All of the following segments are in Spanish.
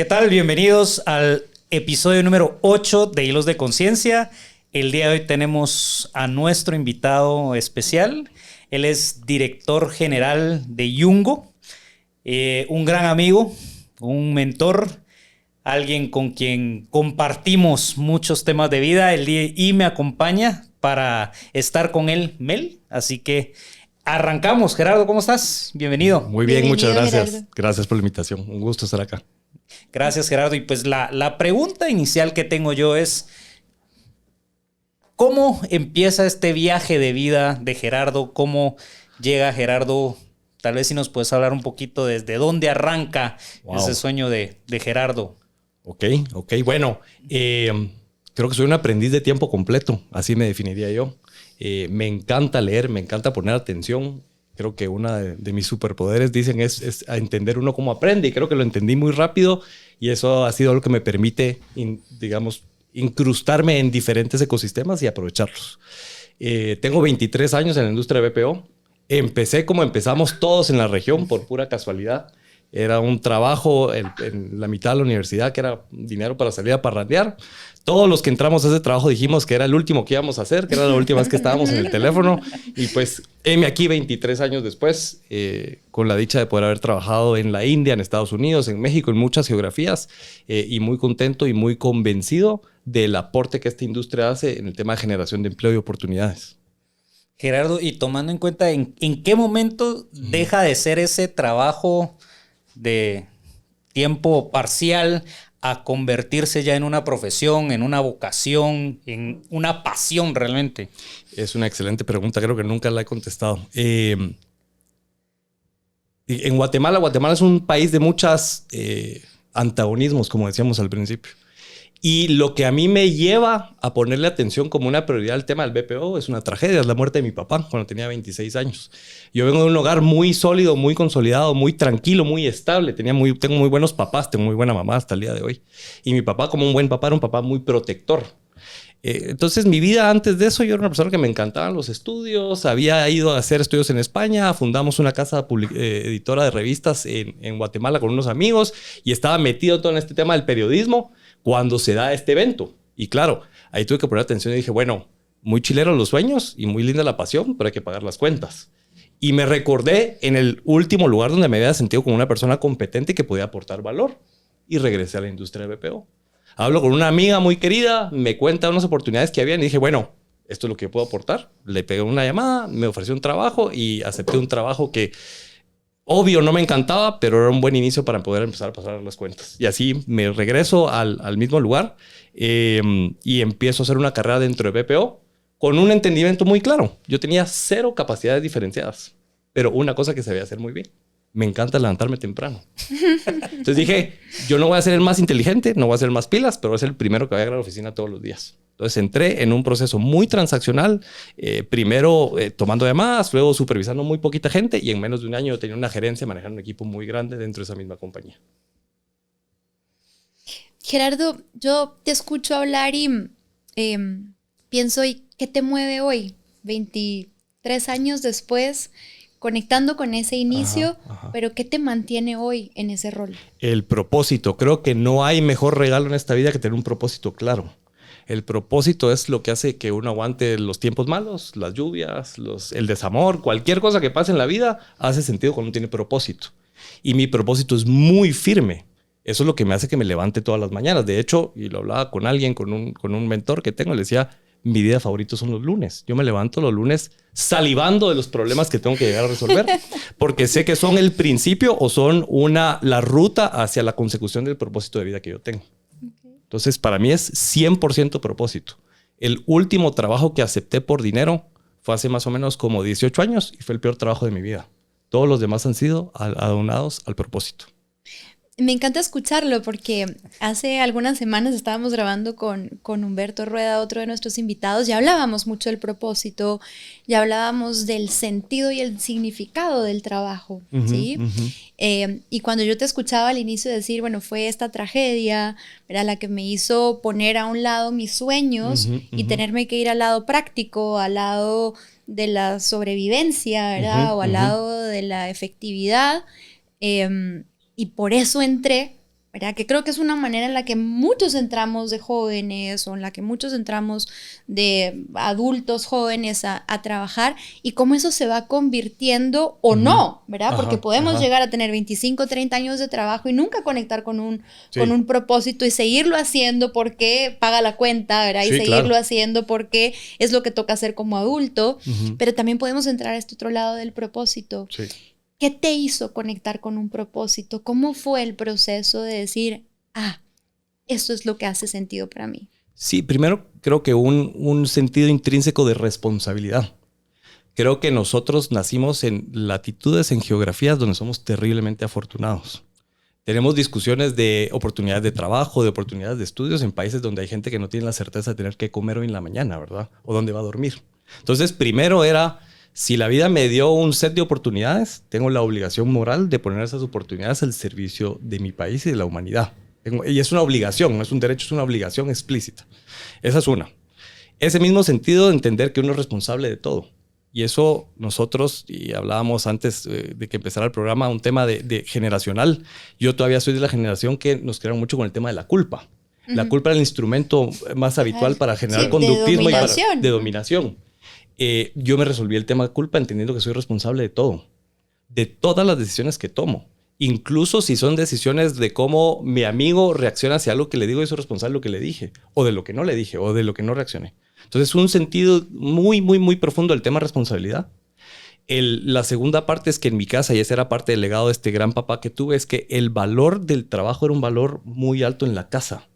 tal? Bienvenidos al episodio número 8 de Hilos de Conciencia. El día de hoy tenemos a nuestro invitado especial. Él es director general de Yungo, un gran amigo, un mentor, alguien con quien compartimos muchos temas de vida y me acompaña para estar con él, Mel. Así que arrancamos. Gerardo, ¿cómo estás? Bienvenido. Muy bien, Bienvenido, muchas gracias. Gerardo. Gracias por la invitación. Un gusto estar acá. Gracias, Gerardo. Y pues la pregunta inicial que tengo yo es, ¿cómo empieza este viaje de vida de Gerardo? ¿Cómo llega Gerardo? Tal vez si nos puedes hablar un poquito desde dónde arranca ese sueño de Gerardo. Ok. Bueno, creo que soy un aprendiz de tiempo completo. Así me definiría yo. Me encanta leer, me encanta poner atención. Creo que uno de mis superpoderes, dicen, es a entender uno cómo aprende. Y creo que lo entendí muy rápido. Y eso ha sido lo que me permite, digamos, incrustarme en diferentes ecosistemas y aprovecharlos. Tengo 23 años en la industria de BPO. Empecé como empezamos todos en la región por pura casualidad. Era un trabajo en la mitad de la universidad que era dinero para salir a parrandear. Todos los que entramos a ese trabajo dijimos que era el último que íbamos a hacer, que era la última vez que estábamos en el teléfono. Y pues, heme aquí 23 años después, con la dicha de poder haber trabajado en la India, en Estados Unidos, en México, en muchas geografías, y muy contento y muy convencido del aporte que esta industria hace en el tema de generación de empleo y oportunidades. Gerardo, y tomando en cuenta en qué momento deja de ser ese trabajo de tiempo parcial a convertirse ya en una profesión, en una vocación, en una pasión realmente. Es una excelente pregunta, creo que nunca la he contestado. En Guatemala es un país de muchos antagonismos, como decíamos al principio. Y lo que a mí me lleva a ponerle atención como una prioridad al tema del BPO es una tragedia, es la muerte de mi papá cuando tenía 26 años. Yo vengo de un hogar muy sólido, muy consolidado, muy tranquilo, muy estable. Tengo muy buenos papás, tengo muy buena mamá hasta el día de hoy. Y mi papá, como un buen papá, era un papá muy protector. Entonces, mi vida antes de eso, yo era una persona que me encantaban los estudios. Había ido a hacer estudios en España. Fundamos una casa editora de revistas en Guatemala con unos amigos y estaba metido todo en este tema del periodismo cuando se da este evento. Y claro, ahí tuve que poner atención y dije, bueno, muy chileros los sueños y muy linda la pasión, pero hay que pagar las cuentas. Y me recordé en el último lugar donde me había sentido como una persona competente que podía aportar valor. Y regresé a la industria de BPO. Hablo con una amiga muy querida, me cuenta unas oportunidades que había y dije, bueno, esto es lo que puedo aportar. Le pegué una llamada, me ofreció un trabajo y acepté un trabajo que, obvio, no me encantaba, pero era un buen inicio para poder empezar a pasar las cuentas. Y así me regreso al mismo lugar y empiezo a hacer una carrera dentro de BPO con un entendimiento muy claro. Yo tenía 0 capacidades diferenciadas, pero una cosa que sabía hacer muy bien. Me encanta levantarme temprano. Entonces dije, yo no voy a ser el más inteligente, no voy a ser el más pilas, pero voy a ser el primero que vaya a la oficina todos los días. Entonces entré en un proceso muy transaccional, primero tomando llamadas, luego supervisando muy poquita gente y en menos de un año tenía una gerencia manejando un equipo muy grande dentro de esa misma compañía. Gerardo, yo te escucho hablar y pienso, ¿y qué te mueve hoy? 23 años después, conectando con ese inicio, pero ¿qué te mantiene hoy en ese rol? El propósito. Creo que no hay mejor regalo en esta vida que tener un propósito claro. El propósito es lo que hace que uno aguante los tiempos malos, las lluvias, el desamor, cualquier cosa que pase en la vida hace sentido cuando uno tiene propósito. Y mi propósito es muy firme. Eso es lo que me hace que me levante todas las mañanas. De hecho, y lo hablaba con alguien, con un mentor que tengo, le decía, mi día favorito son los lunes. Yo me levanto los lunes salivando de los problemas que tengo que llegar a resolver, porque sé que son el principio o son la ruta hacia la consecución del propósito de vida que yo tengo. Entonces, para mí es 100% propósito. El último trabajo que acepté por dinero fue hace más o menos como 18 años y fue el peor trabajo de mi vida. Todos los demás han sido adonados al propósito. Me encanta escucharlo porque hace algunas semanas estábamos grabando con Humberto Rueda, otro de nuestros invitados, y hablábamos mucho del propósito, ya hablábamos del sentido y el significado del trabajo, ¿sí? Y cuando yo te escuchaba al inicio decir, bueno, fue esta tragedia, era la que me hizo poner a un lado mis sueños y tenerme que ir al lado práctico, al lado de la sobrevivencia, ¿verdad? O al lado de la efectividad. Y por eso entré, ¿verdad? Que creo que es una manera en la que muchos entramos de jóvenes o en la que muchos entramos de adultos jóvenes a trabajar y cómo eso se va convirtiendo o no, ¿verdad? Porque podemos llegar a tener 25, 30 años de trabajo y nunca conectar con un propósito y seguirlo haciendo porque paga la cuenta, ¿verdad? Y seguirlo haciendo porque es lo que toca hacer como adulto, pero también podemos entrar a este otro lado del propósito. Sí. ¿Qué te hizo conectar con un propósito? ¿Cómo fue el proceso de decir, esto es lo que hace sentido para mí? Sí, primero creo que un sentido intrínseco de responsabilidad. Creo que nosotros nacimos en latitudes, en geografías donde somos terriblemente afortunados. Tenemos discusiones de oportunidades de trabajo, de oportunidades de estudios en países donde hay gente que no tiene la certeza de tener que comer hoy en la mañana, ¿verdad? O dónde va a dormir. Entonces, primero era... Si la vida me dio un set de oportunidades, tengo la obligación moral de poner esas oportunidades al servicio de mi país y de la humanidad. Y es una obligación, no es un derecho, es una obligación explícita. Esa es una. Ese mismo sentido de entender que uno es responsable de todo. Y eso nosotros, y hablábamos antes de que empezara el programa, un tema de generacional. Yo todavía soy de la generación que nos crearon mucho con el tema de la culpa. La culpa era el instrumento más habitual para generar conductismo de dominación. Yo me resolví el tema de culpa entendiendo que soy responsable de todo, de todas las decisiones que tomo. Incluso si son decisiones de cómo mi amigo reacciona hacia algo que le digo, yo soy responsable de lo que le dije, o de lo que no le dije, o de lo que no reaccioné. Entonces, un sentido muy, muy, muy profundo del tema de responsabilidad. La segunda parte es que en mi casa, y esa era parte del legado de este gran papá que tuve, es que el valor del trabajo era un valor muy alto en la casa.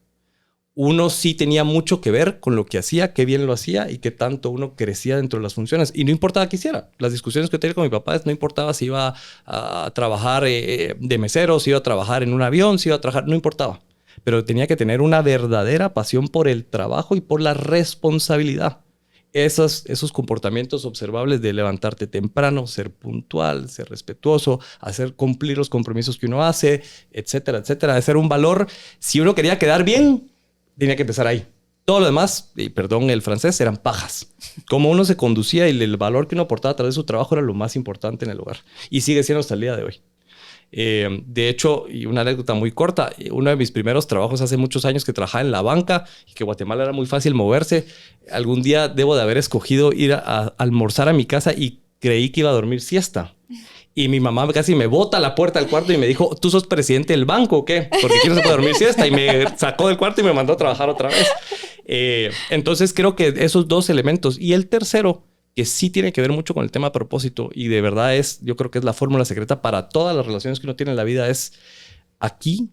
Uno sí tenía mucho que ver con lo que hacía, qué bien lo hacía y qué tanto uno crecía dentro de las funciones. Y no importaba qué hiciera. Las discusiones que tenía con mi papá no importaba si iba a trabajar de mesero, si iba a trabajar en un avión, si iba a trabajar, no importaba. Pero tenía que tener una verdadera pasión por el trabajo y por la responsabilidad. Esos comportamientos observables de levantarte temprano, ser puntual, ser respetuoso, hacer cumplir los compromisos que uno hace, etcétera, etcétera. De ser un valor. Si uno quería quedar bien, tenía que empezar ahí. Todo lo demás, y perdón el francés, eran pajas. Cómo uno se conducía y el valor que uno aportaba a través de su trabajo era lo más importante en el hogar. Y sigue siendo hasta el día de hoy. De hecho, y una anécdota muy corta, uno de mis primeros trabajos hace muchos años que trabajaba en la banca y que Guatemala era muy fácil moverse. Algún día debo de haber escogido ir a almorzar a mi casa y creí que iba a dormir siesta. Y mi mamá casi me bota a la puerta del cuarto y me dijo, ¿tú sos presidente del banco o qué? Porque aquí no se puede dormir siesta. Y me sacó del cuarto y me mandó a trabajar otra vez. Entonces creo que esos dos elementos. Y el tercero, que sí tiene que ver mucho con el tema propósito y de verdad yo creo que es la fórmula secreta para todas las relaciones que uno tiene en la vida, es aquí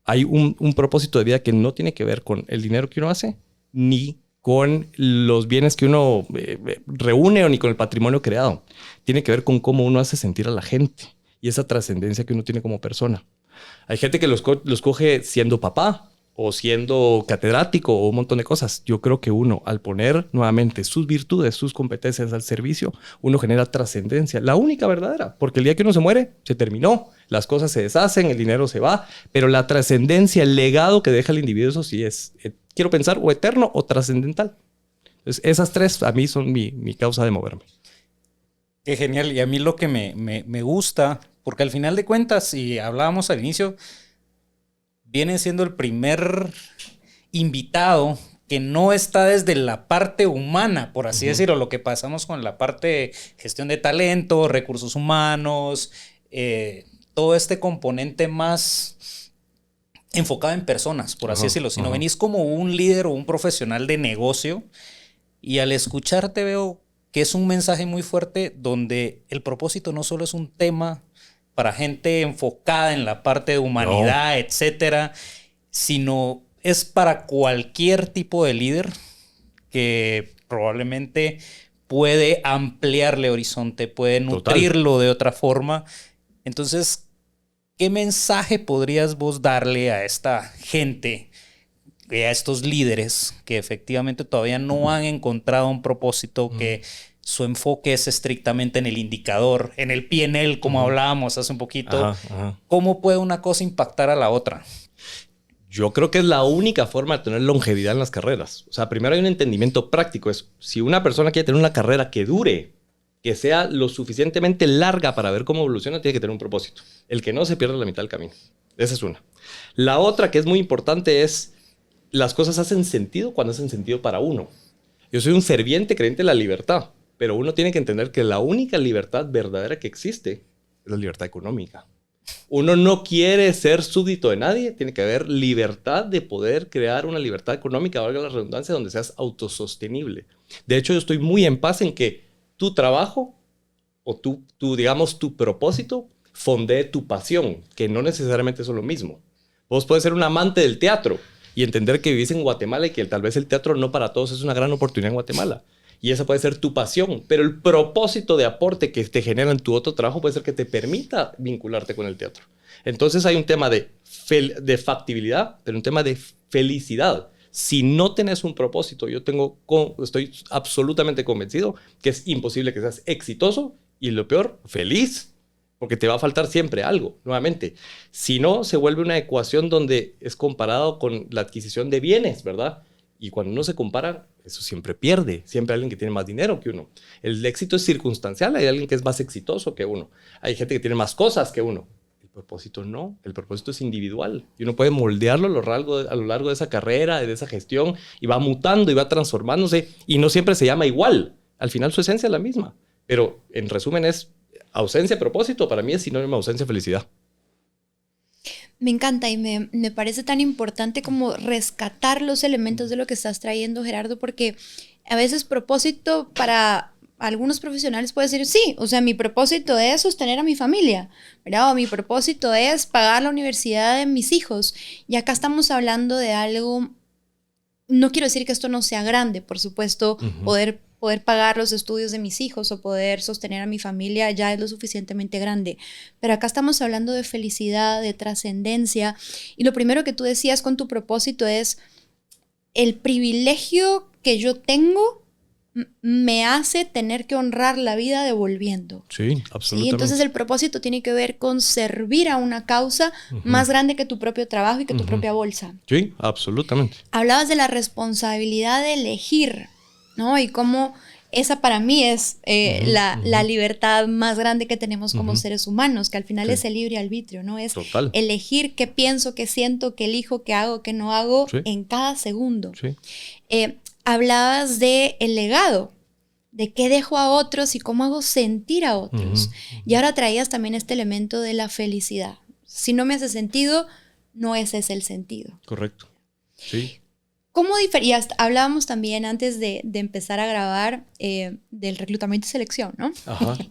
hay un propósito de vida que no tiene que ver con el dinero que uno hace ni con los bienes que uno reúne o ni con el patrimonio creado. Tiene que ver con cómo uno hace sentir a la gente y esa trascendencia que uno tiene como persona. Hay gente que los coge siendo papá o siendo catedrático o un montón de cosas. Yo creo que uno, al poner nuevamente sus virtudes, sus competencias al servicio, uno genera trascendencia, la única verdadera, porque el día que uno se muere, se terminó, las cosas se deshacen, el dinero se va, pero la trascendencia, el legado que deja el individuo, eso sí es, quiero pensar, o eterno o trascendental. Entonces, esas tres a mí son mi causa de moverme. Qué genial. Y a mí lo que me gusta, porque al final de cuentas, y hablábamos al inicio, viene siendo el primer invitado que no está desde la parte humana, por así decirlo, lo que pasamos con la parte de gestión de talento, recursos humanos, todo este componente más enfocado en personas, por así decirlo. Si no venís como un líder o un profesional de negocio, y al escucharte veo que es un mensaje muy fuerte donde el propósito no solo es un tema para gente enfocada en la parte de humanidad, etcétera, sino es para cualquier tipo de líder que probablemente puede ampliarle horizonte, puede nutrirlo de otra forma. Entonces, ¿qué mensaje podrías vos darle a esta gente, a estos líderes que efectivamente todavía no han encontrado un propósito, que su enfoque es estrictamente en el indicador, en el P&L, como hablábamos hace un poquito? ¿Cómo puede una cosa impactar a la otra? Yo creo que es la única forma de tener longevidad en las carreras. O sea, primero hay un entendimiento práctico. Si una persona quiere tener una carrera que dure, que sea lo suficientemente larga para ver cómo evoluciona, tiene que tener un propósito. El que no se pierde la mitad del camino. Esa es una. La otra que es muy importante es las cosas hacen sentido cuando hacen sentido para uno. Yo soy un ferviente creyente de la libertad, pero uno tiene que entender que la única libertad verdadera que existe es la libertad económica. Uno no quiere ser súbdito de nadie, tiene que haber libertad de poder crear una libertad económica, valga la redundancia, donde seas autosostenible. De hecho, yo estoy muy en paz en que tu trabajo o digamos, tu propósito fondee tu pasión, que no necesariamente es lo mismo. Vos puedes ser un amante del teatro y entender que vivís en Guatemala y que tal vez el teatro no para todos es una gran oportunidad en Guatemala. Y esa puede ser tu pasión, pero el propósito de aporte que te genera en tu otro trabajo puede ser que te permita vincularte con el teatro. Entonces hay un tema de factibilidad, pero un tema de felicidad. Si no tenés un propósito, estoy absolutamente convencido que es imposible que seas exitoso y lo peor, feliz, porque te va a faltar siempre algo, nuevamente. Si no, se vuelve una ecuación donde es comparado con la adquisición de bienes, ¿verdad? Y cuando uno se compara, eso siempre pierde. Siempre hay alguien que tiene más dinero que uno. El éxito es circunstancial. Hay alguien que es más exitoso que uno. Hay gente que tiene más cosas que uno. El propósito no. El propósito es individual. Y uno puede moldearlo a lo largo de esa carrera, de esa gestión, y va mutando y va transformándose. Y no siempre se llama igual. Al final su esencia es la misma. Pero en resumen es ausencia, propósito. Para mí es sinónimo de ausencia, felicidad. Me encanta y me parece tan importante como rescatar los elementos de lo que estás trayendo, Gerardo, porque a veces propósito para algunos profesionales puede decir, sí, o sea, mi propósito es sostener a mi familia, ¿verdad? O mi propósito es pagar la universidad de mis hijos. Y acá estamos hablando de algo, no quiero decir que esto no sea grande, por supuesto, poder pagar los estudios de mis hijos o poder sostener a mi familia ya es lo suficientemente grande. Pero acá estamos hablando de felicidad, de trascendencia. Y lo primero que tú decías con tu propósito es el privilegio que yo tengo me hace tener que honrar la vida devolviendo. Sí, absolutamente. ¿Sí? Entonces el propósito tiene que ver con servir a una causa más grande que tu propio trabajo y que tu propia bolsa. Sí, absolutamente. Hablabas de la responsabilidad de elegir, ¿no? Y cómo esa para mí es la libertad más grande que tenemos como seres humanos, que al final es el libre arbitrio, ¿no? Es elegir qué pienso, qué siento, qué elijo, qué hago, qué no hago en cada segundo. Sí. Hablabas de el legado, de qué dejo a otros y cómo hago sentir a otros. Y ahora traías también este elemento de la felicidad. Si no me hace sentido, no ese es el sentido. Correcto. Sí. ¿Cómo diferías? Hablábamos también antes de empezar a grabar del reclutamiento y selección, ¿no?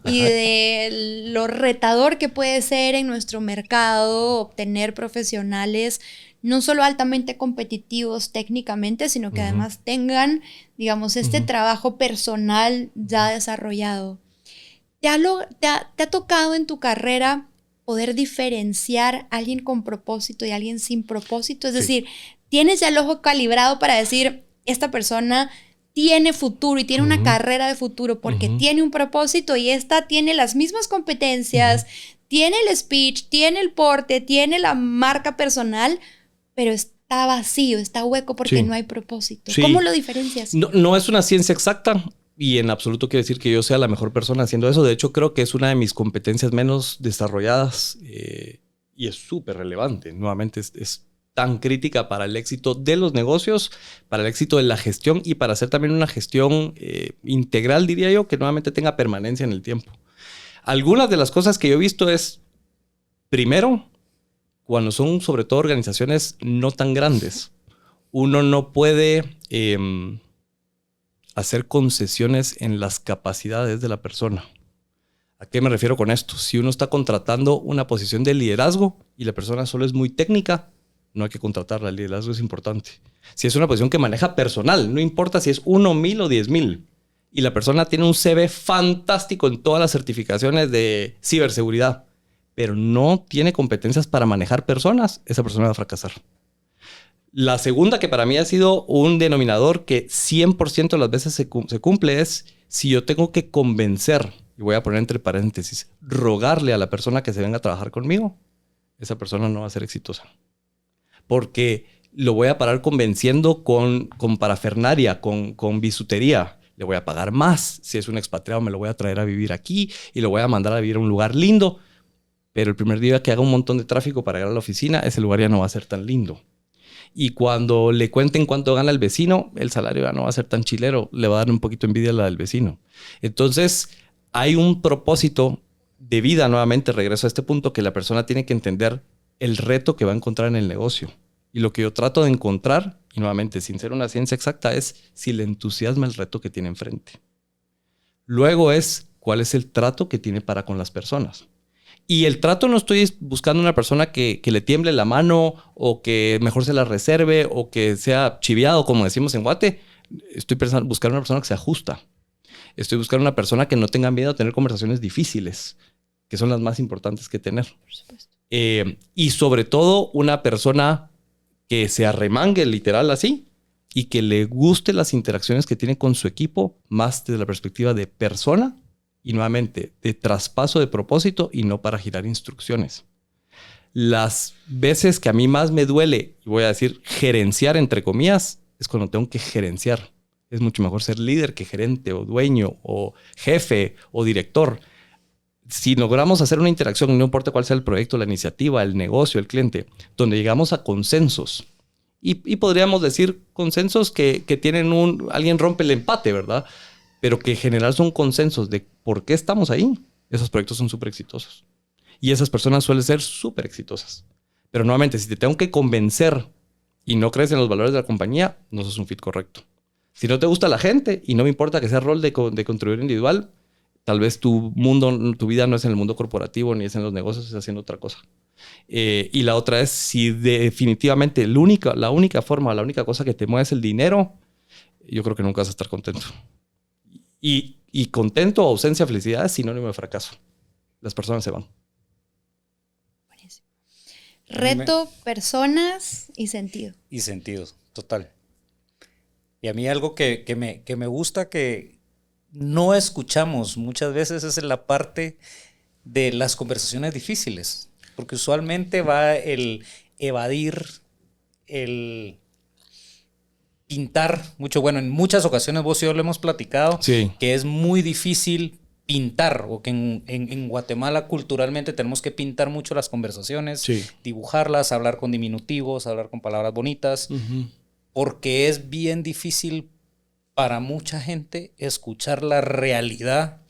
Y de lo retador que puede ser en nuestro mercado obtener profesionales no solo altamente competitivos técnicamente, sino que además tengan, digamos, este trabajo personal ya desarrollado. ¿Te ha tocado en tu carrera poder diferenciar a alguien con propósito y a alguien sin propósito? Es decir, ¿tienes ya el ojo calibrado para decir, esta persona tiene futuro y tiene una carrera de futuro porque tiene un propósito y esta tiene las mismas competencias, tiene el speech, tiene el porte, tiene la marca personal, pero está vacío, está hueco porque no hay propósito? ¿Cómo lo diferencias? No es una ciencia exacta y en absoluto quiere decir que yo sea la mejor persona haciendo eso. De hecho, creo que es una de mis competencias menos desarrolladas y es súper relevante. Nuevamente, es tan crítica para el éxito de los negocios, para el éxito de la gestión y para hacer también una gestión integral, diría yo, que nuevamente tenga permanencia en el tiempo. Algunas de las cosas que yo he visto es, primero, cuando son sobre todo organizaciones no tan grandes, uno no puede hacer concesiones en las capacidades de la persona. ¿A qué me refiero con esto? Si uno está contratando una posición de liderazgo y la persona solo es muy técnica, no hay que contratarla. El liderazgo es importante. Si es una posición que maneja personal, no importa si es 1, 1000 o 10,000, y la persona tiene un CV fantástico en todas las certificaciones de ciberseguridad, pero no tiene competencias para manejar personas, esa persona va a fracasar. La segunda, que para mí ha sido un denominador que 100% de las veces se cumple, es si yo tengo que convencer, y voy a poner entre paréntesis, rogarle a la persona que se venga a trabajar conmigo, esa persona no va a ser exitosa. Porque lo voy a parar convenciendo con parafernaria, con bisutería. Le voy a pagar más. Si es un expatriado, me lo voy a traer a vivir aquí y lo voy a mandar a vivir a un lugar lindo. pero el primer día que haga un montón de tráfico para llegar a la oficina, ese lugar ya no va a ser tan lindo. Y cuando le cuenten cuánto gana el vecino, el salario ya no va a ser tan chilero, le va a dar un poquito envidia a la del vecino. Entonces, hay un propósito de vida, nuevamente regreso a este punto, que la persona tiene que entender el reto que va a encontrar en el negocio. Y lo que yo trato de encontrar, y nuevamente sin ser una ciencia exacta, es si le entusiasma el reto que tiene enfrente. Luego es cuál es el trato que tiene para con las personas. Y el trato no estoy buscando una persona que le tiemble la mano o que mejor se la reserve o que sea chiviado, como decimos en Guate. Estoy buscando una persona que sea justa. Estoy buscando una persona que no tenga miedo a tener conversaciones difíciles, que son las más importantes que tener. Por supuesto. Y sobre todo una persona que se arremangue literal así y que le guste las interacciones que tiene con su equipo más desde la perspectiva de persona y nuevamente de traspaso de propósito y no para girar instrucciones. Las veces que a mí más me duele, y voy a decir gerenciar entre comillas, es cuando tengo que gerenciar. Es mucho mejor ser líder que gerente o dueño o jefe o director. Si logramos hacer una interacción, no importa cuál sea el proyecto, la iniciativa, el negocio, el cliente, donde llegamos a consensos, y podríamos decir consensos que tienen alguien rompe el empate, ¿verdad? Pero que en general son consensos de por qué estamos ahí. Esos proyectos son súper exitosos. Y esas personas suelen ser súper exitosas. Pero nuevamente, si te tengo que convencer y no crees en los valores de la compañía, no sos un fit correcto. Si no te gusta la gente y no me importa que sea rol de contribuidor individual, tal vez tu vida no es en el mundo corporativo ni es en los negocios, es haciendo otra cosa. Y la otra es si definitivamente la única forma, la única cosa que te mueve es el dinero, yo creo que nunca vas a estar contento. Y contento o ausencia de felicidad es sinónimo de fracaso. Las personas se van. Buenísimo. Reto, personas y sentido. Y sentido, total. Y a mí algo que me gusta que no escuchamos muchas veces es en la parte de las conversaciones difíciles. Porque usualmente va el evadir, el pintar mucho. Bueno, en muchas ocasiones vos y yo lo hemos platicado, sí, que es muy difícil pintar, o que en Guatemala culturalmente tenemos que pintar mucho las conversaciones, sí, dibujarlas, hablar con diminutivos, hablar con palabras bonitas, porque es bien difícil para mucha gente escuchar la realidad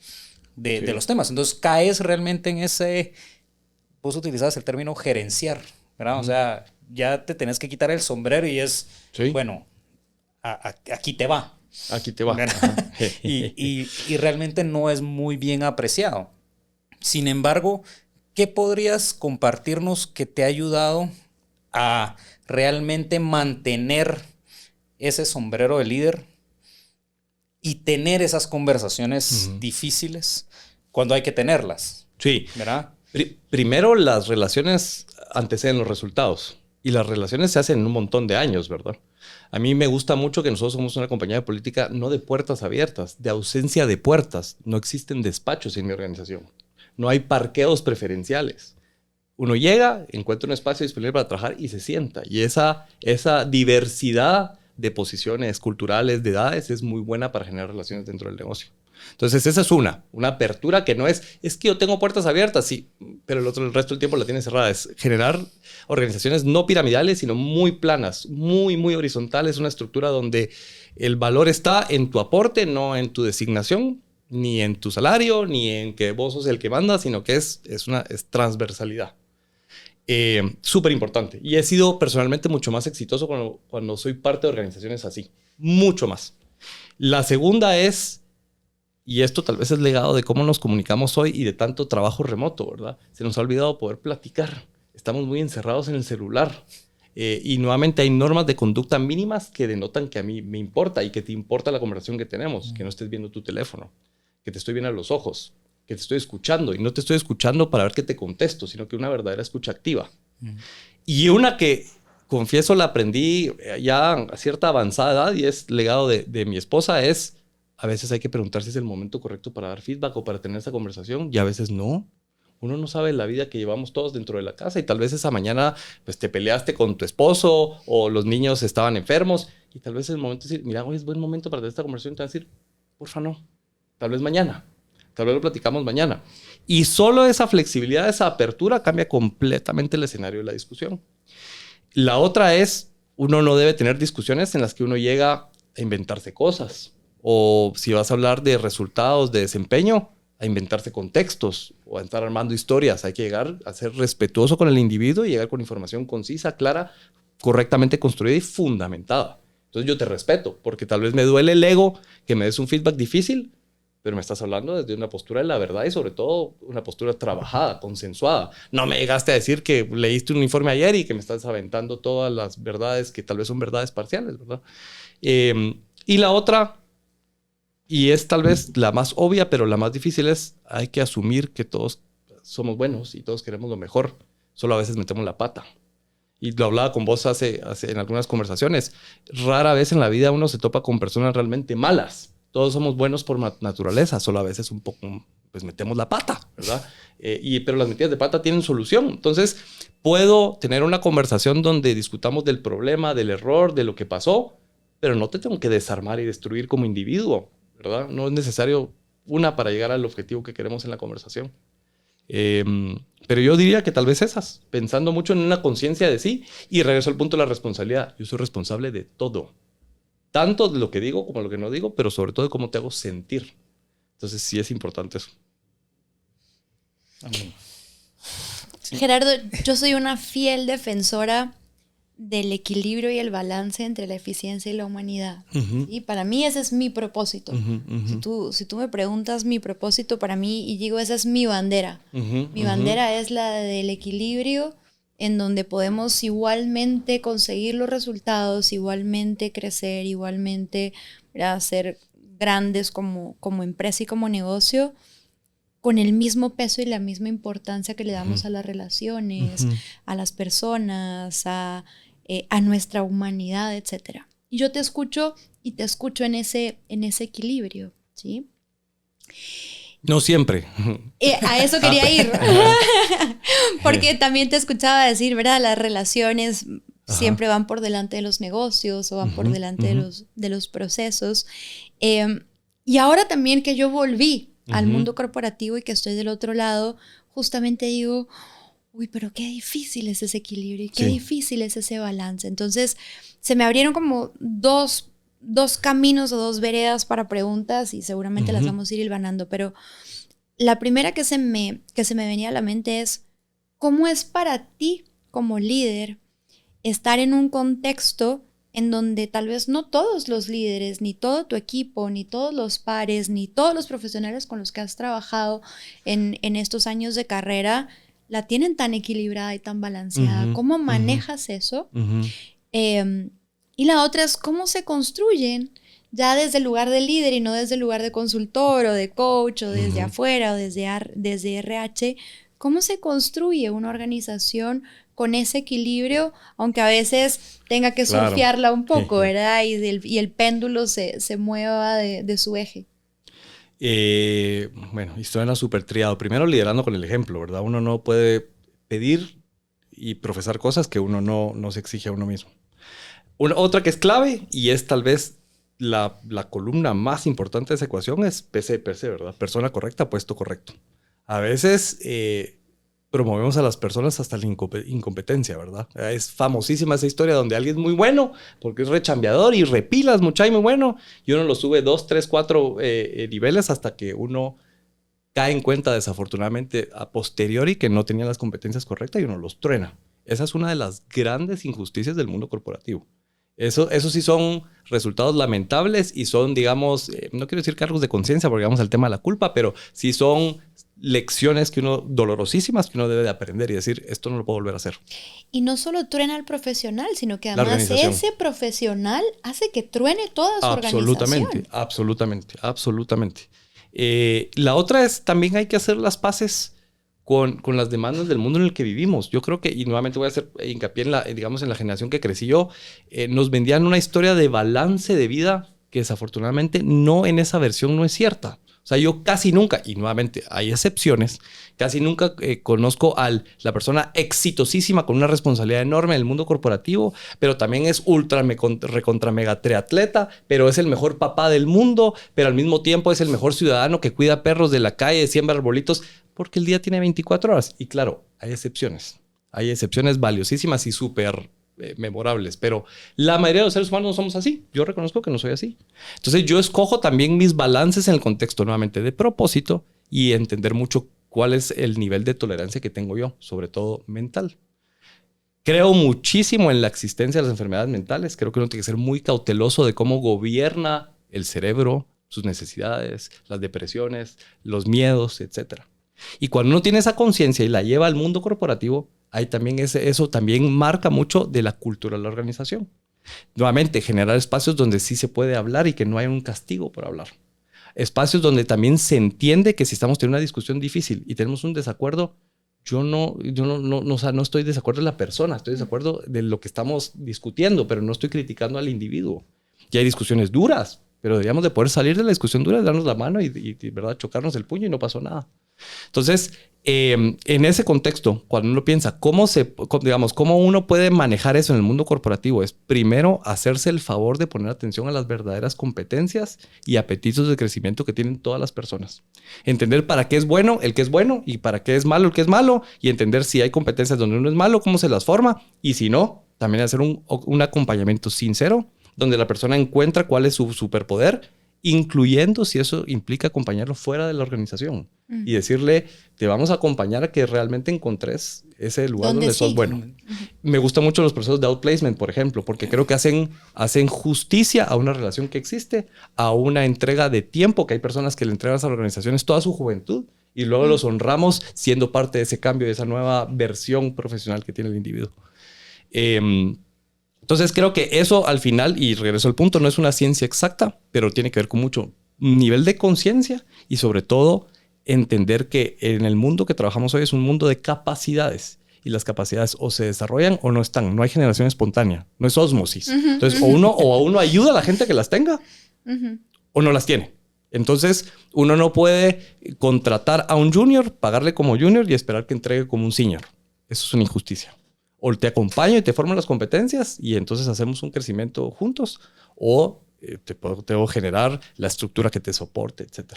de los temas. Entonces caes realmente en ese, vos utilizabas el término gerenciar, ¿verdad? O sea, ya te tenés que quitar el sombrero y es, bueno, aquí te va. Aquí te va. y realmente no es muy bien apreciado. Sin embargo, ¿qué podrías compartirnos que te ha ayudado a realmente mantener ese sombrero de líder y tener esas conversaciones difíciles cuando hay que tenerlas? Sí. ¿Verdad? Primero, las relaciones anteceden los resultados. Y las relaciones se hacen en un montón de años, ¿verdad? A mí me gusta mucho que nosotros somos una compañía de política no de puertas abiertas, de ausencia de puertas. No existen despachos en mi organización. No hay parqueos preferenciales. Uno llega, encuentra un espacio disponible para trabajar y se sienta. Y esa diversidad de posiciones culturales, de edades, es muy buena para generar relaciones dentro del negocio. Entonces esa es una apertura que no es que yo tengo puertas abiertas, sí, pero el resto del tiempo la tiene cerrada. Es generar organizaciones no piramidales, sino muy planas, muy, muy horizontales, una estructura donde el valor está en tu aporte, no en tu designación, ni en tu salario, ni en que vos sos el que manda, sino que es transversalidad. Súper importante. Y he sido personalmente mucho más exitoso cuando soy parte de organizaciones así. Mucho más. La segunda es, y esto tal vez es legado de cómo nos comunicamos hoy y de tanto trabajo remoto, ¿verdad? Se nos ha olvidado poder platicar. Estamos muy encerrados en el celular. Y nuevamente hay normas de conducta mínimas que denotan que a mí me importa y que te importa la conversación que tenemos. Que no estés viendo tu teléfono, que te estoy viendo a los ojos, que te estoy escuchando. Y no te estoy escuchando para ver qué te contesto, sino que una verdadera escucha activa. Y una que, confieso, la aprendí ya a cierta avanzada edad y es legado de mi esposa, es a veces hay que preguntar si es el momento correcto para dar feedback o para tener esa conversación y a veces no. Uno no sabe la vida que llevamos todos dentro de la casa y tal vez esa mañana pues, te peleaste con tu esposo o los niños estaban enfermos y tal vez es el momento de decir, mira, hoy es buen momento para tener esta conversación y te vas a decir, porfa no, tal vez mañana, tal vez lo platicamos mañana. Y solo esa flexibilidad, esa apertura cambia completamente el escenario de la discusión. La otra es, uno no debe tener discusiones en las que uno llega a inventarse cosas. O si vas a hablar de resultados, de desempeño, a inventarse contextos o a estar armando historias. Hay que llegar a ser respetuoso con el individuo y llegar con información concisa, clara, correctamente construida y fundamentada. Entonces yo te respeto, porque tal vez me duele el ego que me des un feedback difícil, pero me estás hablando desde una postura de la verdad y sobre todo una postura trabajada, consensuada. No me llegaste a decir que leíste un informe ayer y que me estás aventando todas las verdades que tal vez son verdades parciales, ¿verdad? Y la otra, y es tal vez la más obvia, pero la más difícil es, hay que asumir que todos somos buenos y todos queremos lo mejor. Solo a veces metemos la pata. Y lo hablaba con vos en algunas conversaciones. Rara vez en la vida uno se topa con personas realmente malas. Todos somos buenos por naturaleza, solo a veces un poco, pues metemos la pata, ¿verdad? Pero las metidas de pata tienen solución. Entonces, puedo tener una conversación donde discutamos del problema, del error, de lo que pasó, pero no te tengo que desarmar y destruir como individuo, ¿verdad? No es necesario una para llegar al objetivo que queremos en la conversación. Pero yo diría que tal vez esas, pensando mucho en una conciencia de sí, y regreso al punto de la responsabilidad. Yo soy responsable de todo. Tanto de lo que digo como de lo que no digo, pero sobre todo de cómo te hago sentir. Entonces sí es importante eso. Sí. Gerardo, yo soy una fiel defensora del equilibrio y el balance entre la eficiencia y la humanidad. Y para mí ese es mi propósito. Si tú me preguntas mi propósito para mí, y digo, esa es mi bandera. Mi bandera es la del equilibrio, en donde podemos igualmente conseguir los resultados, igualmente crecer, igualmente, ¿verdad?, ser grandes como empresa y como negocio, con el mismo peso y la misma importancia que le damos a las relaciones, a las personas, a nuestra humanidad, etc. Y yo te escucho y te escucho en ese equilibrio, ¿sí? No siempre. A eso quería ir. Porque también te escuchaba decir, ¿verdad? Las relaciones siempre van por delante de los negocios o van por delante de los procesos. Y ahora también que yo volví al mundo corporativo y que estoy del otro lado, justamente digo, uy, pero qué difícil es ese equilibrio y qué difícil es ese balance. Entonces, se me abrieron como dos caminos o dos veredas para preguntas y seguramente las vamos a ir hilvanando, pero la primera que se me venía a la mente es, ¿cómo es para ti como líder estar en un contexto en donde tal vez no todos los líderes, ni todo tu equipo, ni todos los pares, ni todos los profesionales con los que has trabajado en estos años de carrera la tienen tan equilibrada y tan balanceada? ¿Cómo manejas eso? Y la otra es cómo se construyen ya desde el lugar de líder y no desde el lugar de consultor o de coach o desde afuera o desde RH. ¿Cómo se construye una organización con ese equilibrio, aunque a veces tenga que surfearla un poco, ¿verdad? Y el péndulo se mueva de su eje. Bueno, y suena súper triado. Primero liderando con el ejemplo, ¿verdad? Uno no puede pedir y profesar cosas que uno no se exige a uno mismo. Otra que es clave y es tal vez la columna más importante de esa ecuación es PC, ¿verdad? Persona correcta, puesto correcto. A veces promovemos a las personas hasta la incompetencia, ¿verdad? Es famosísima esa historia donde alguien es muy bueno porque es rechambeador y repilas mucha y muy bueno y uno lo sube 2, 3, 4 niveles hasta que uno cae en cuenta desafortunadamente a posteriori que no tenía las competencias correctas y uno los truena. Esa es una de las grandes injusticias del mundo corporativo. Eso sí son resultados lamentables y son, digamos, no quiero decir cargos de conciencia porque vamos al tema de la culpa, pero sí son lecciones dolorosísimas que uno debe de aprender y decir, esto no lo puedo volver a hacer. Y no solo truena al profesional, sino que además ese profesional hace que truene toda su organización. Absolutamente. La otra es, también hay que hacer las paces con las demandas del mundo en el que vivimos. Yo creo que, y nuevamente voy a hacer hincapié en la generación que crecí yo, nos vendían una historia de balance de vida que desafortunadamente en esa versión no es cierta. O sea, yo casi nunca, y nuevamente hay excepciones, casi nunca conozco a la persona exitosísima con una responsabilidad enorme en el mundo corporativo, pero también es recontra mega triatleta, pero es el mejor papá del mundo, pero al mismo tiempo es el mejor ciudadano que cuida perros de la calle, siembra arbolitos, porque el día tiene 24 horas. Y claro, hay excepciones. Hay excepciones valiosísimas y súper memorables, pero la mayoría de los seres humanos no somos así. Yo reconozco que no soy así. Entonces yo escojo también mis balances en el contexto nuevamente de propósito y entender mucho cuál es el nivel de tolerancia que tengo yo, sobre todo mental. Creo muchísimo en la existencia de las enfermedades mentales. Creo que uno tiene que ser muy cauteloso de cómo gobierna el cerebro, sus necesidades, las depresiones, los miedos, etc. Y cuando uno tiene esa conciencia y la lleva al mundo corporativo, ahí también eso también marca mucho de la cultura de la organización. Nuevamente, generar espacios donde sí se puede hablar y que no haya un castigo por hablar. Espacios donde también se entiende que si estamos teniendo una discusión difícil y tenemos un desacuerdo, yo no estoy de desacuerdo en la persona, estoy de desacuerdo de lo que estamos discutiendo, pero no estoy criticando al individuo. Y hay discusiones duras, pero deberíamos de poder salir de la discusión dura, darnos la mano y ¿verdad? Chocarnos el puño y no pasó nada. Entonces, en ese contexto, cuando uno piensa cómo uno puede manejar eso en el mundo corporativo, es primero hacerse el favor de poner atención a las verdaderas competencias y apetitos de crecimiento que tienen todas las personas. Entender para qué es bueno el que es bueno y para qué es malo el que es malo, y entender si hay competencias donde uno es malo, cómo se las forma, y si no, también hacer un acompañamiento sincero donde la persona encuentra cuál es su superpoder, incluyendo si eso implica acompañarlo fuera de la organización y decirle, te vamos a acompañar a que realmente encontres ese lugar donde sos bueno. Me gustan mucho los procesos de outplacement, por ejemplo, porque creo que hacen justicia a una relación que existe, a una entrega de tiempo, que hay personas que le entregan a esas organizaciones toda su juventud y luego los honramos siendo parte de ese cambio, de esa nueva versión profesional que tiene el individuo. Entonces creo que eso al final, y regreso al punto, no es una ciencia exacta, pero tiene que ver con mucho nivel de conciencia y sobre todo entender que en el mundo que trabajamos hoy es un mundo de capacidades y las capacidades o se desarrollan o no están. No hay generación espontánea, no es ósmosis. Entonces o uno ayuda a la gente que las tenga o no las tiene. Entonces uno no puede contratar a un junior, pagarle como junior y esperar que entregue como un senior. Eso es una injusticia. O te acompaño y te formo las competencias y entonces hacemos un crecimiento juntos, o te puedo generar la estructura que te soporte, etc.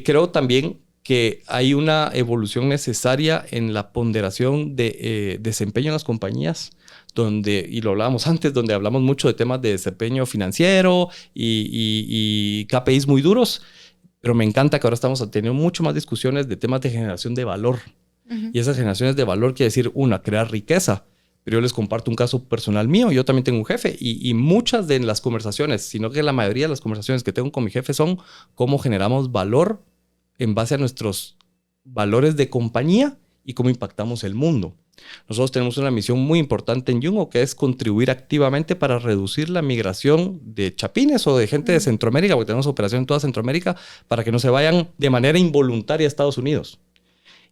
Creo también que hay una evolución necesaria en la ponderación de desempeño en las compañías, y lo hablábamos antes, donde hablamos mucho de temas de desempeño financiero y KPIs muy duros, pero me encanta que ahora estamos teniendo mucho más discusiones de temas de generación de valor. Y esas generaciones de valor quiere decir, crear riqueza. Pero yo les comparto un caso personal mío. Yo también tengo un jefe y muchas de las conversaciones, sino que la mayoría de las conversaciones que tengo con mi jefe son cómo generamos valor en base a nuestros valores de compañía y cómo impactamos el mundo. Nosotros tenemos una misión muy importante en Yungo, que es contribuir activamente para reducir la migración de chapines o de gente de Centroamérica, porque tenemos operación en toda Centroamérica, para que no se vayan de manera involuntaria a Estados Unidos.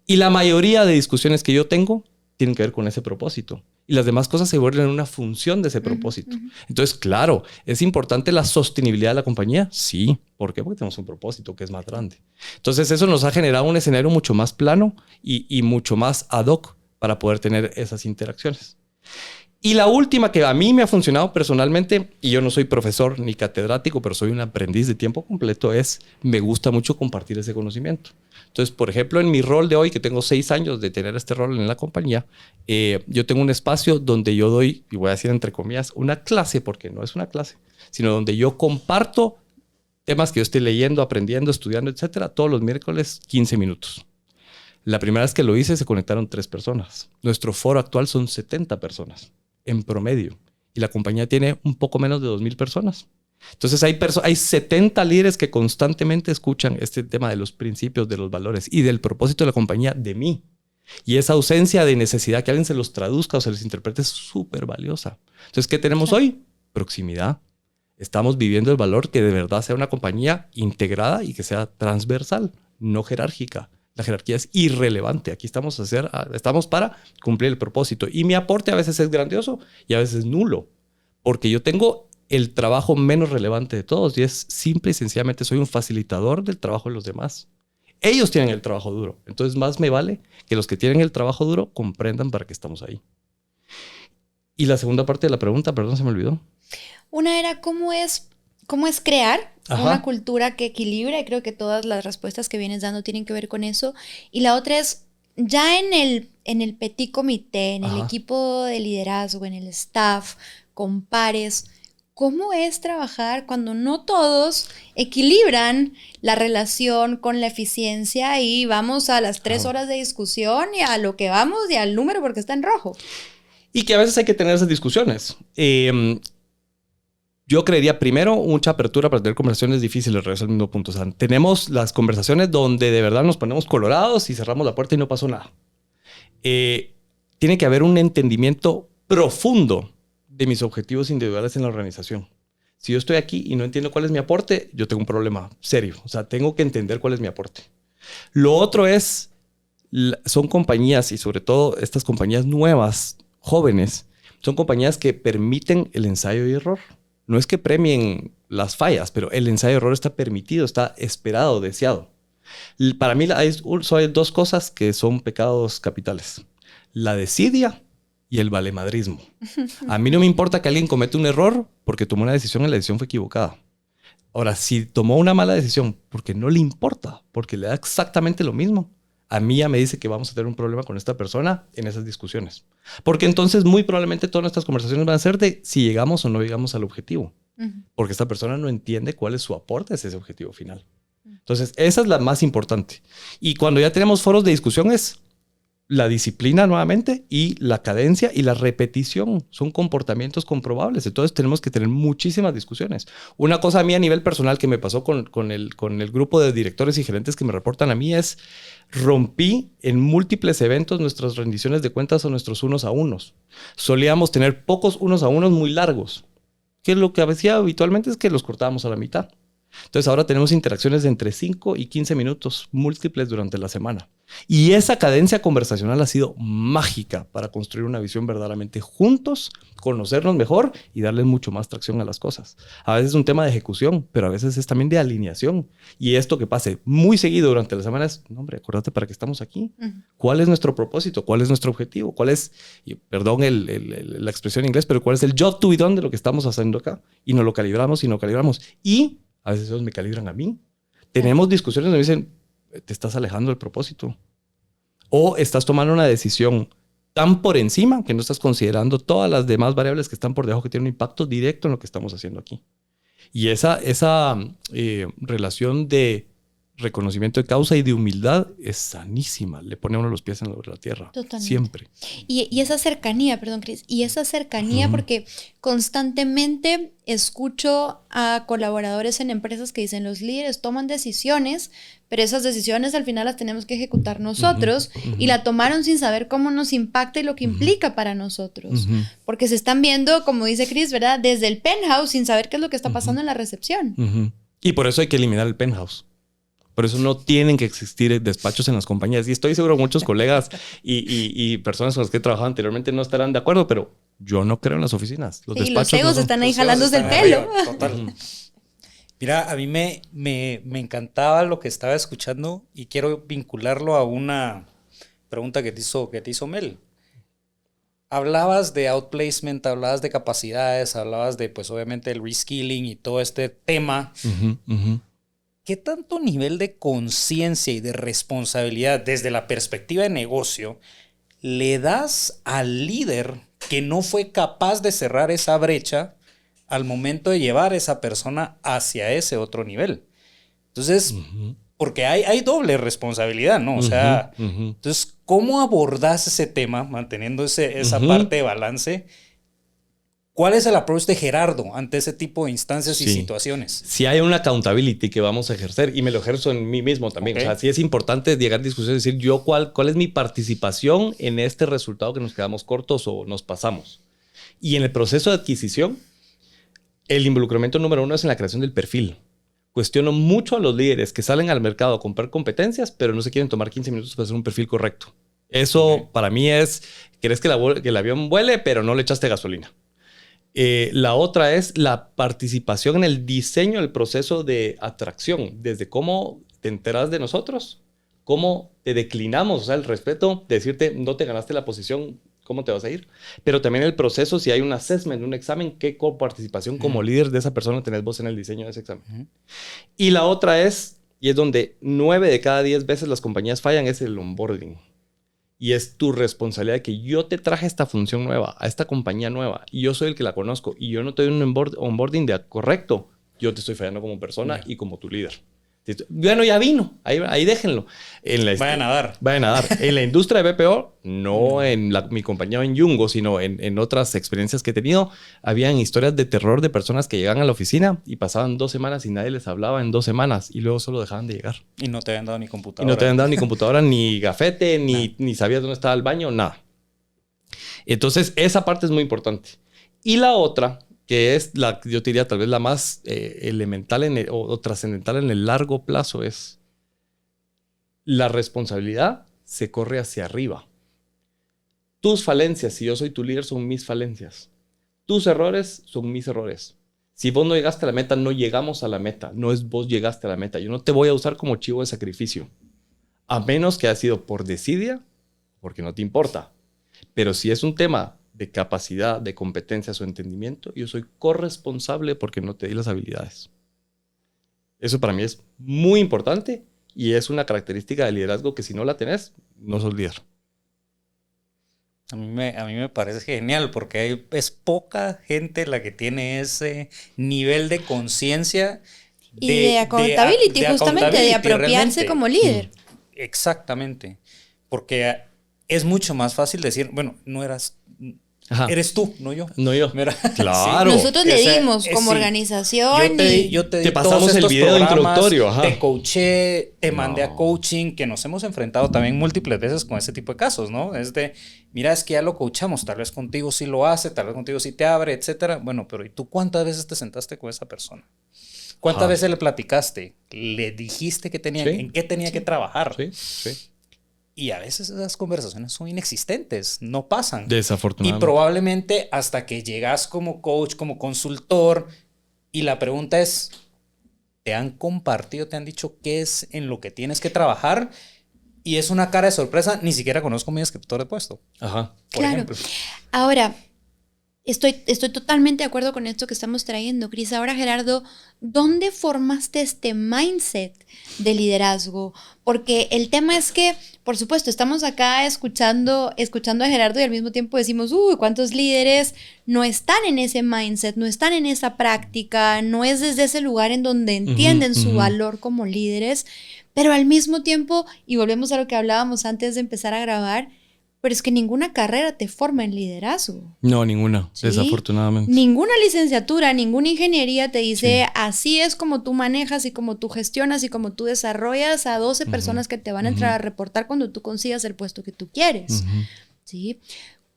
Y la mayoría de discusiones que yo tengo tienen que ver con ese propósito. Y las demás cosas se vuelven una función de ese propósito. Entonces, claro, ¿es importante la sostenibilidad de la compañía? Sí. ¿Por qué? Porque tenemos un propósito que es más grande. Entonces, eso nos ha generado un escenario mucho más plano y mucho más ad hoc para poder tener esas interacciones. Y la última que a mí me ha funcionado personalmente, y yo no soy profesor ni catedrático, pero soy un aprendiz de tiempo completo, me gusta mucho compartir ese conocimiento. Entonces, por ejemplo, en mi rol de hoy, que tengo 6 años de tener este rol en la compañía, yo tengo un espacio donde yo doy, y voy a decir entre comillas, una clase, porque no es una clase, sino donde yo comparto temas que yo estoy leyendo, aprendiendo, estudiando, etcétera, todos los miércoles, 15 minutos. La primera vez que lo hice, se conectaron 3 personas. Nuestro foro actual son 70 personas en promedio. Y la compañía tiene un poco menos de 2,000 personas. Entonces hay 70 líderes que constantemente escuchan este tema de los principios, de los valores y del propósito de la compañía de mí. Y esa ausencia de necesidad que alguien se los traduzca o se los interprete es súper valiosa. Entonces, ¿qué tenemos hoy? Proximidad. Estamos viviendo el valor que de verdad sea una compañía integrada y que sea transversal, no jerárquica. La jerarquía es irrelevante. Aquí estamos para cumplir el propósito. Y mi aporte a veces es grandioso y a veces nulo. Porque yo tengo el trabajo menos relevante de todos y es simple y sencillamente soy un facilitador del trabajo de los demás. Ellos tienen el trabajo duro. Entonces más me vale que los que tienen el trabajo duro comprendan para qué estamos ahí. Y la segunda parte de la pregunta, perdón, se me olvidó. Una era cómo es crear Ajá. una cultura que equilibra, y creo que todas las respuestas que vienes dando tienen que ver con eso. Y la otra es, ya en el petit comité, en el Ajá. equipo de liderazgo, en el staff, con pares, ¿cómo es trabajar cuando no todos equilibran la relación con la eficiencia y vamos a las 3 horas de discusión y a lo que vamos y al número porque está en rojo? Y que a veces hay que tener esas discusiones. Yo creería primero mucha apertura para tener conversaciones difíciles, regreso al mismo punto. O sea, tenemos las conversaciones donde de verdad nos ponemos colorados y cerramos la puerta y no pasó nada. Tiene que haber un entendimiento profundo de mis objetivos individuales en la organización. Si yo estoy aquí y no entiendo cuál es mi aporte, yo tengo un problema serio. O sea, tengo que entender cuál es mi aporte. Lo otro es, son compañías y sobre todo estas compañías nuevas, jóvenes, son compañías que permiten el ensayo y error. No es que premien las fallas, pero el ensayo y error está permitido, está esperado, deseado. Para mí hay dos cosas que son pecados capitales. La desidia y el valemadrismo. A mí no me importa que alguien cometa un error porque tomó una decisión y la decisión fue equivocada. Ahora, si tomó una mala decisión porque no le importa, porque le da exactamente lo mismo, a mí ya me dice que vamos a tener un problema con esta persona en esas discusiones. Porque entonces muy probablemente todas nuestras conversaciones van a ser de si llegamos o no llegamos al objetivo. Porque esta persona no entiende cuál es su aporte a ese objetivo final. Entonces, esa es la más importante. Y cuando ya tenemos foros de discusión es la disciplina nuevamente y la cadencia y la repetición. Son comportamientos comprobables. Entonces tenemos que tener muchísimas discusiones. Una cosa a mí a nivel personal que me pasó con el grupo de directores y gerentes que me reportan a mí es rompí en múltiples eventos nuestras rendiciones de cuentas o nuestros unos a unos. Solíamos tener pocos unos a unos muy largos, que lo que hacía habitualmente es que los cortábamos a la mitad. Entonces ahora tenemos interacciones de entre 5 y 15 minutos múltiples durante la semana. Y esa cadencia conversacional ha sido mágica para construir una visión verdaderamente juntos, conocernos mejor y darle mucho más tracción a las cosas. A veces es un tema de ejecución, pero a veces es también de alineación. Y esto que pase muy seguido durante la semana es, no, hombre, acuérdate para qué estamos aquí. ¿Cuál es nuestro propósito? ¿Cuál es nuestro objetivo? ¿Cuál es, y perdón la expresión en inglés, pero cuál es el job to be done de lo que estamos haciendo acá? Y nos lo calibramos y nos calibramos. Y a veces ellos me calibran a mí. Tenemos discusiones donde me dicen, te estás alejando del propósito. O estás tomando una decisión tan por encima que no estás considerando todas las demás variables que están por debajo que tienen un impacto directo en lo que estamos haciendo aquí. Y esa relación de reconocimiento de causa y de humildad es sanísima. Le pone a uno los pies en la tierra. Totalmente. Siempre. Y esa cercanía, perdón, Cris, y esa cercanía porque constantemente escucho a colaboradores en empresas que dicen los líderes toman decisiones, pero esas decisiones al final las tenemos que ejecutar nosotros y la tomaron sin saber cómo nos impacta y lo que implica para nosotros. Porque se están viendo, como dice Cris, ¿verdad? Desde el penthouse sin saber qué es lo que está pasando en la recepción. Y por eso hay que eliminar el penthouse. Por eso no tienen que existir despachos en las compañías. Y estoy seguro que muchos colegas y personas con las que he trabajado anteriormente no estarán de acuerdo, pero yo no creo en las oficinas. Los egos están ahí jalándose el pelo. Total. Mira, a mí me encantaba lo que estaba escuchando y quiero vincularlo a una pregunta que te hizo Mel. Hablabas de outplacement, hablabas de capacidades, hablabas de, pues obviamente, el reskilling y todo este tema. ¿Qué tanto nivel de conciencia y de responsabilidad desde la perspectiva de negocio le das al líder que no fue capaz de cerrar esa brecha al momento de llevar a esa persona hacia ese otro nivel? Entonces, porque hay doble responsabilidad, ¿no? O sea, entonces, ¿cómo abordas ese tema manteniendo esa parte de balance? ¿Cuál es el approach de Gerardo ante ese tipo de instancias y situaciones? Si hay una accountability que vamos a ejercer y me lo ejerzo en mí mismo también. Okay. O sea, sí es importante llegar a discusiones y decir yo cuál es mi participación en este resultado que nos quedamos cortos o nos pasamos. Y en el proceso de adquisición, el involucramiento número 1 es en la creación del perfil. Cuestiono mucho a los líderes que salen al mercado a comprar competencias, pero no se quieren tomar 15 minutos para hacer un perfil correcto. Eso para mí es, querés que el avión vuele, pero no le echaste gasolina. La otra es la participación en el diseño del proceso de atracción, desde cómo te enteras de nosotros, cómo te declinamos, o sea, el respeto, decirte no te ganaste la posición, cómo te vas a ir, pero también el proceso, si hay un assessment, un examen, qué participación como líder de esa persona tenés vos en el diseño de ese examen. Y la otra es, y es donde 9 de cada 10 veces las compañías fallan, es el onboarding. Y es tu responsabilidad de que yo te traje esta función nueva, a esta compañía nueva, y yo soy el que la conozco, y yo no te doy un onboarding de correcto, yo te estoy fallando como persona y como tu líder. Bueno, ya vino, ahí déjenlo. Vayan a dar. Vayan a dar. En la industria de BPO, no en mi compañía en Yungo, sino en otras experiencias que he tenido, habían historias de terror de personas que llegaban a la oficina y pasaban 2 semanas y nadie les hablaba en 2 semanas y luego solo dejaban de llegar. Y no te habían dado ni computadora. Y no te habían dado ni computadora, ni gafete, ni sabías dónde estaba el baño, nada. Entonces, esa parte es muy importante. Y la otra, que es la, yo te diría tal vez la más elemental o trascendental en el largo plazo, es la responsabilidad se corre hacia arriba. Tus falencias, si yo soy tu líder, son mis falencias. Tus errores son mis errores. Si vos no llegaste a la meta, no llegamos a la meta. No es vos llegaste a la meta. Yo no te voy a usar como chivo de sacrificio. A menos que haya sido por desidia, porque no te importa. Pero si es un tema de capacidad, de competencias o entendimiento, yo soy corresponsable porque no te di las habilidades. Eso para mí es muy importante y es una característica de liderazgo que si no la tenés, no sos líder. A mí me parece genial porque es poca gente la que tiene ese nivel de conciencia y de accountability, justamente, de apropiarse realmente como líder. Exactamente. Porque es mucho más fácil decir, bueno, no eras... Ajá. Eres tú, no yo. No yo. Mira, claro. Sí. Nosotros le dimos como organización. Yo te di pasamos el video introductorio. Ajá. Te coaché, te mandé a coaching, que nos hemos enfrentado también múltiples veces con ese tipo de casos, ¿no? Es de, mira, es que ya lo coachamos, tal vez contigo sí lo hace, tal vez contigo sí te abre, etcétera. Bueno, pero ¿y tú cuántas veces te sentaste con esa persona? ¿Cuántas veces le platicaste? ¿Le dijiste que tenía, en qué tenía que trabajar? Sí. Y a veces esas conversaciones son inexistentes, no pasan. Desafortunadamente. Y probablemente hasta que llegas como coach, como consultor, y la pregunta es, ¿te han compartido, te han dicho qué es en lo que tienes que trabajar? Y es una cara de sorpresa, ni siquiera conozco mi descriptor de puesto. Ajá. Por ejemplo. Ahora, estoy totalmente de acuerdo con esto que estamos trayendo, Cris. Ahora, Gerardo, ¿dónde formaste este mindset de liderazgo? Porque el tema es que, por supuesto, estamos acá escuchando a Gerardo y al mismo tiempo decimos, ¿cuántos líderes no están en ese mindset, no están en esa práctica, no es desde ese lugar en donde entienden su valor como líderes? Pero al mismo tiempo, y volvemos a lo que hablábamos antes de empezar a grabar, pero es que ninguna carrera te forma en liderazgo. No, ninguna, ¿sí? Desafortunadamente. Ninguna licenciatura, ninguna ingeniería te dice, así es como tú manejas y como tú gestionas y como tú desarrollas a 12 personas que te van a entrar a reportar cuando tú consigas el puesto que tú quieres. ¿Sí?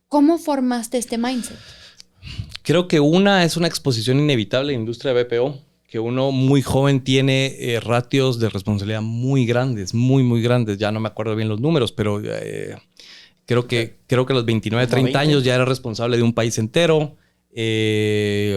¿Cómo formaste este mindset? Creo que una es una exposición inevitable en la industria de BPO, que uno muy joven tiene ratios de responsabilidad muy grandes, muy grandes. Ya no me acuerdo bien los números, pero... Creo que a los 29, 30 años ya era responsable de un país entero y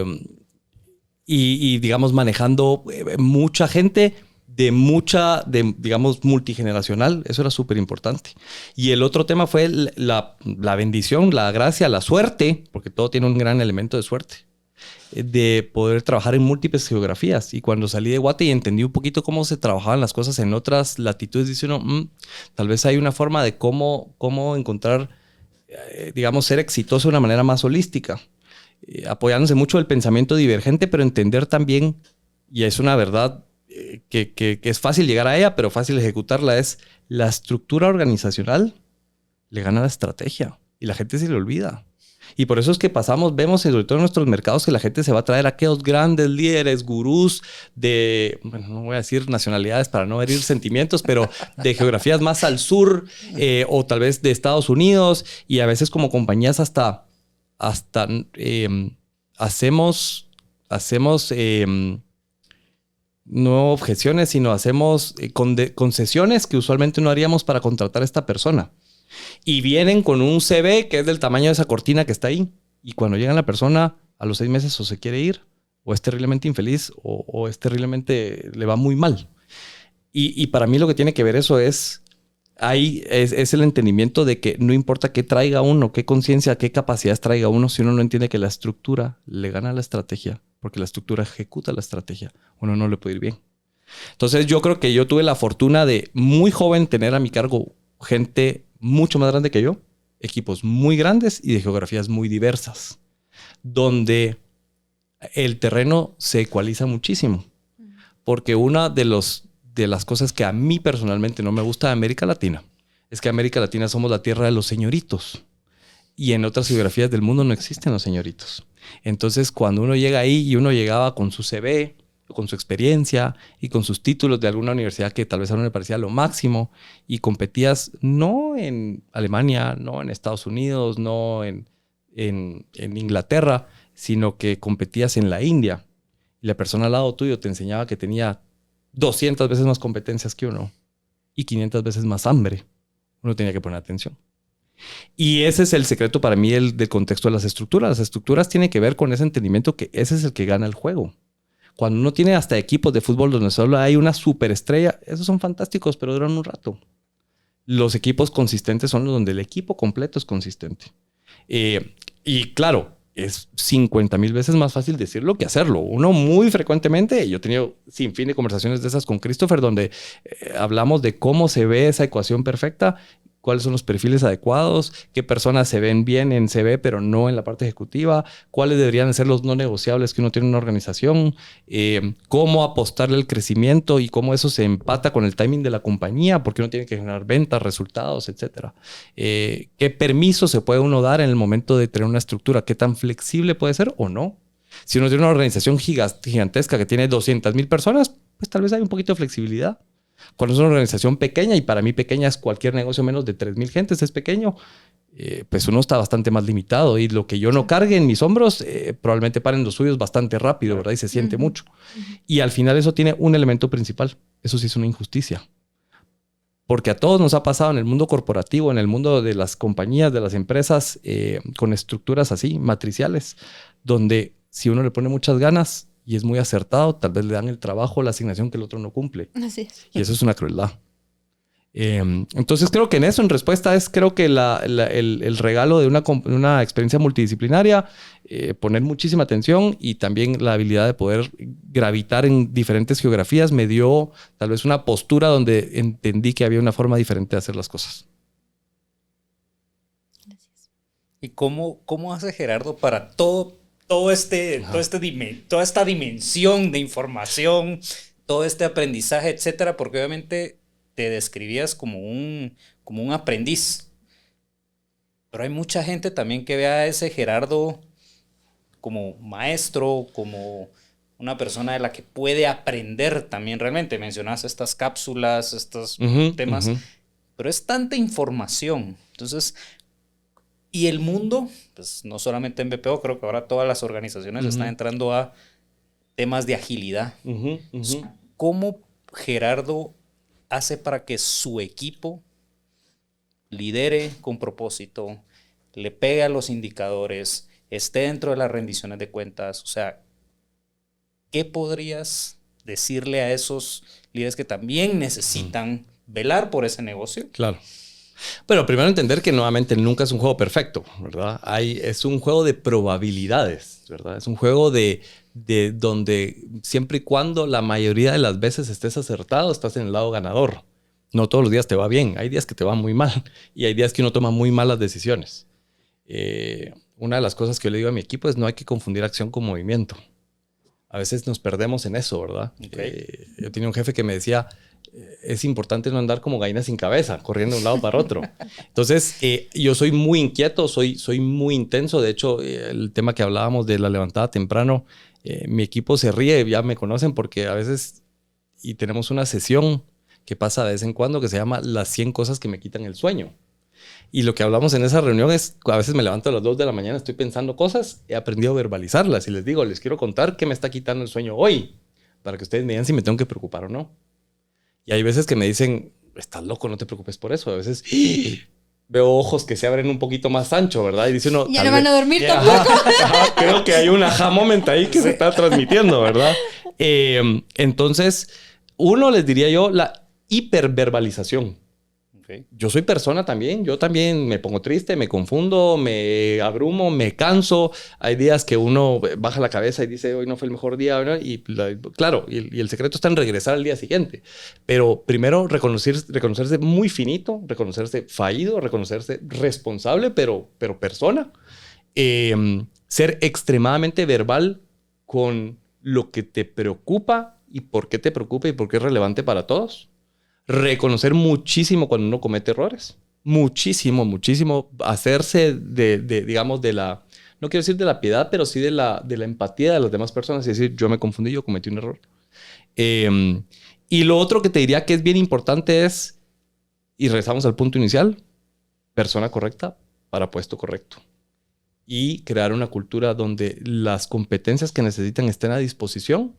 digamos, manejando mucha gente digamos, multigeneracional. Eso era súper importante. Y el otro tema fue la bendición, la gracia, la suerte, porque todo tiene un gran elemento de suerte, de poder trabajar en múltiples geografías. Y cuando salí de Guate y entendí un poquito cómo se trabajaban las cosas en otras latitudes, dice uno, tal vez hay una forma de cómo encontrar, digamos, ser exitoso de una manera más holística, apoyándose mucho del pensamiento divergente, pero entender también, y es una verdad que es fácil llegar a ella, pero fácil ejecutarla, es la estructura organizacional le gana la estrategia y la gente se le olvida. Y por eso es que vemos sobre todo en nuestros mercados que la gente se va a traer a aquellos grandes líderes, gurús de, bueno, no voy a decir nacionalidades para no herir sentimientos, pero de geografías más al sur o tal vez de Estados Unidos, y a veces como compañías hasta hacemos no objeciones, sino hacemos concesiones que usualmente no haríamos para contratar a esta persona. Y vienen con un CV que es del tamaño de esa cortina que está ahí. Y cuando llega la persona, A los 6 meses o se quiere ir, o es terriblemente infeliz, o es terriblemente, le va muy mal. Y para mí lo que tiene que ver eso es el entendimiento de que no importa qué traiga uno, qué conciencia, qué capacidades traiga uno, si uno no entiende que la estructura le gana a la estrategia, porque la estructura ejecuta la estrategia, uno no le puede ir bien. Entonces yo creo que yo tuve la fortuna de muy joven tener a mi cargo gente mucho más grande que yo, equipos muy grandes y de geografías muy diversas, donde el terreno se ecualiza muchísimo. Porque una de las cosas que a mí personalmente no me gusta de América Latina es que América Latina somos la tierra de los señoritos. Y en otras geografías del mundo no existen los señoritos. Entonces, cuando uno llega ahí y uno llegaba con su CV, con su experiencia y con sus títulos de alguna universidad que tal vez a uno le parecía lo máximo y competías no en Alemania, no en Estados Unidos, no en Inglaterra, sino que competías en la India y la persona al lado tuyo te enseñaba que tenía 200 veces más competencias que uno y 500 veces más hambre, uno tenía que poner atención. Y ese es el secreto para mí del contexto de las estructuras. Las estructuras tienen que ver con ese entendimiento que ese es el que gana el juego. Cuando uno tiene hasta equipos de fútbol donde solo hay una superestrella, esos son fantásticos, pero duran un rato. Los equipos consistentes son los donde el equipo completo es consistente. Y claro, es 50,000 veces más fácil decirlo que hacerlo. Uno muy frecuentemente, yo he tenido sin fin de conversaciones de esas con Christopher, donde hablamos de cómo se ve esa ecuación perfecta, cuáles son los perfiles adecuados, qué personas se ven bien en CV pero no en la parte ejecutiva, cuáles deberían ser los no negociables que uno tiene en una organización, cómo apostarle al crecimiento y cómo eso se empata con el timing de la compañía, porque uno tiene que generar ventas, resultados, etc. ¿Qué permiso se puede uno dar en el momento de tener una estructura? ¿Qué tan flexible puede ser o no? Si uno tiene una organización gigantesca que tiene 200,000 personas, pues tal vez hay un poquito de flexibilidad. Cuando es una organización pequeña, y para mí pequeña es cualquier negocio menos de 3,000 gentes, es pequeño, pues uno está bastante más limitado y lo que yo no cargue en mis hombros, probablemente paren los suyos bastante rápido, ¿verdad? Y se siente mucho. Y al final eso tiene un elemento principal. Eso sí es una injusticia. Porque a todos nos ha pasado en el mundo corporativo, en el mundo de las compañías, de las empresas, con estructuras así, matriciales, donde si uno le pone muchas ganas y es muy acertado, tal vez le dan el trabajo o la asignación que el otro no cumple. Así es. Y eso es una crueldad. Entonces creo que en eso, en respuesta, creo que el regalo de una experiencia multidisciplinaria, poner muchísima atención y también la habilidad de poder gravitar en diferentes geografías me dio tal vez una postura donde entendí que había una forma diferente de hacer las cosas. Gracias. ¿Y cómo hace Gerardo para toda esta dimensión de información, todo este aprendizaje, etcétera? Porque obviamente te describías como un aprendiz. Pero hay mucha gente también que ve a ese Gerardo como maestro, como una persona de la que puede aprender también realmente. Mencionas estas cápsulas, estos temas, pero es tanta información. Entonces, y el mundo, pues no solamente en BPO, creo que ahora todas las organizaciones están entrando a temas de agilidad. ¿Cómo Gerardo hace para que su equipo lidere con propósito, le pegue a los indicadores, esté dentro de las rendiciones de cuentas? O sea, ¿qué podrías decirle a esos líderes que también necesitan velar por ese negocio? Claro. Bueno, primero entender que nuevamente nunca es un juego perfecto, ¿verdad? Es un juego de probabilidades, ¿verdad? Es un juego de donde siempre y cuando la mayoría de las veces estés acertado, estás en el lado ganador. No todos los días te va bien, hay días que te va muy mal y hay días que uno toma muy malas decisiones. Una de las cosas que yo le digo a mi equipo es no hay que confundir acción con movimiento. A veces nos perdemos en eso, ¿verdad? Okay. Yo tenía un jefe que me decía, es importante no andar como gallina sin cabeza, corriendo de un lado para otro. Entonces, yo soy muy inquieto, soy muy intenso. De hecho, el tema que hablábamos de la levantada temprano, mi equipo se ríe, ya me conocen porque a veces, y tenemos una sesión que pasa de vez en cuando que se llama las 100 cosas que me quitan el sueño. Y lo que hablamos en esa reunión es, a veces me levanto a las 2 de la mañana, estoy pensando cosas, he aprendido a verbalizarlas y les digo, les quiero contar qué me está quitando el sueño hoy, para que ustedes me digan si me tengo que preocupar o no. Y hay veces que me dicen, estás loco, no te preocupes por eso. A veces, veo ojos que se abren un poquito más ancho, ¿verdad? Y dice uno... Ya no van a dormir Ya. tampoco. Creo que hay un aha moment ahí que se está transmitiendo, ¿verdad? Entonces, uno les diría yo la hiperverbalización. Ok. Yo soy persona también, yo también me pongo triste, me confundo, me abrumo, me canso. Hay días que uno baja la cabeza y dice, hoy no fue el mejor día, ¿no? Claro, y el secreto está en regresar al día siguiente. Pero primero reconocerse muy finito, reconocerse fallido, reconocerse responsable, pero persona. Ser extremadamente verbal con lo que te preocupa y por qué te preocupa y por qué es relevante para todos. Reconocer muchísimo cuando uno comete errores. Muchísimo, muchísimo. Hacerse digamos, de la... No quiero decir de la piedad, pero sí de la empatía de las demás personas. Y decir, yo me confundí, yo cometí un error. Y lo otro que te diría que es bien importante es, y regresamos al punto inicial, persona correcta para puesto correcto. Y crear una cultura donde las competencias que necesitan estén a disposición,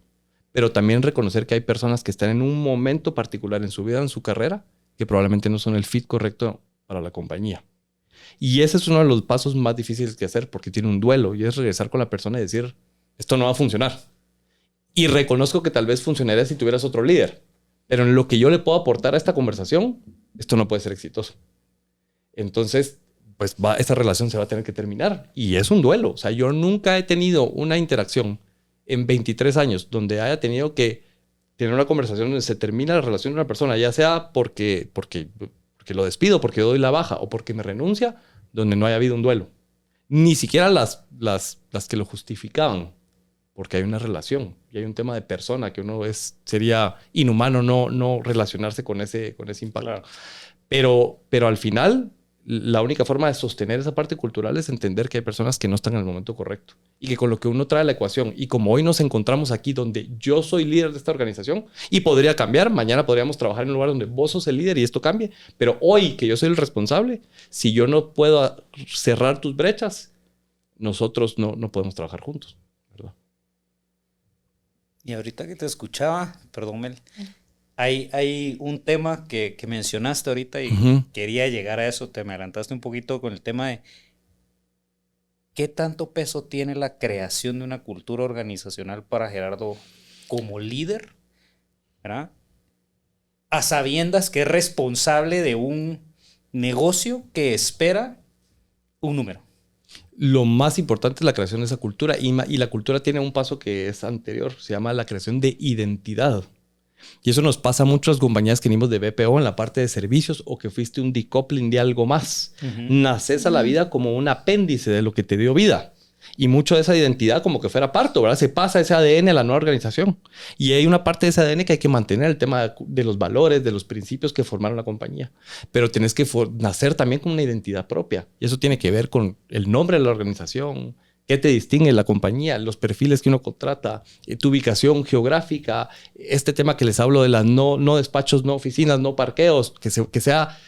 pero también reconocer que hay personas que están en un momento particular en su vida, en su carrera, que probablemente no son el fit correcto para la compañía. Y ese es uno de los pasos más difíciles que hacer porque tiene un duelo y es regresar con la persona y decir, esto no va a funcionar. Y reconozco que tal vez funcionaría si tuvieras otro líder, pero en lo que yo le puedo aportar a esta conversación, esto no puede ser exitoso. Entonces, pues esa relación se va a tener que terminar y es un duelo. O sea, yo nunca he tenido una interacción en 23 años donde haya tenido que tener una conversación donde se termina la relación de una persona, ya sea porque lo despido, porque doy la baja o porque me renuncia, donde no haya habido un duelo. Ni siquiera las que lo justificaban, porque hay una relación y hay un tema de persona que sería inhumano no relacionarse con ese impacto. Claro. Pero al final, la única forma de sostener esa parte cultural es entender que hay personas que no están en el momento correcto y que con lo que uno trae a la ecuación y como hoy nos encontramos aquí donde yo soy líder de esta organización y podría cambiar, mañana podríamos trabajar en un lugar donde vos sos el líder y esto cambie, pero hoy que yo soy el responsable, si yo no puedo cerrar tus brechas, nosotros no podemos trabajar juntos, ¿verdad? Y ahorita que te escuchaba, perdón, Mel, hay un tema que mencionaste ahorita y quería llegar a eso, te me adelantaste un poquito con el tema de qué tanto peso tiene la creación de una cultura organizacional para Gerardo como líder, ¿verdad? A sabiendas que es responsable de un negocio que espera un número. Lo más importante es la creación de esa cultura y la cultura tiene un paso que es anterior, se llama la creación de identidad. Y eso nos pasa a muchas compañías que venimos de BPO en la parte de servicios o que fuiste un decoupling de algo más. Naces a la vida como un apéndice de lo que te dio vida. Y mucho de esa identidad como que fuera parto, ¿verdad? Se pasa ese ADN a la nueva organización. Y hay una parte de ese ADN que hay que mantener, el tema de los valores, de los principios que formaron la compañía. Pero tienes que nacer también con una identidad propia. Y eso tiene que ver con el nombre de la organización, qué te distingue la compañía, los perfiles que uno contrata, tu ubicación geográfica, este tema que les hablo de las no despachos, no oficinas, no parqueos, que sea...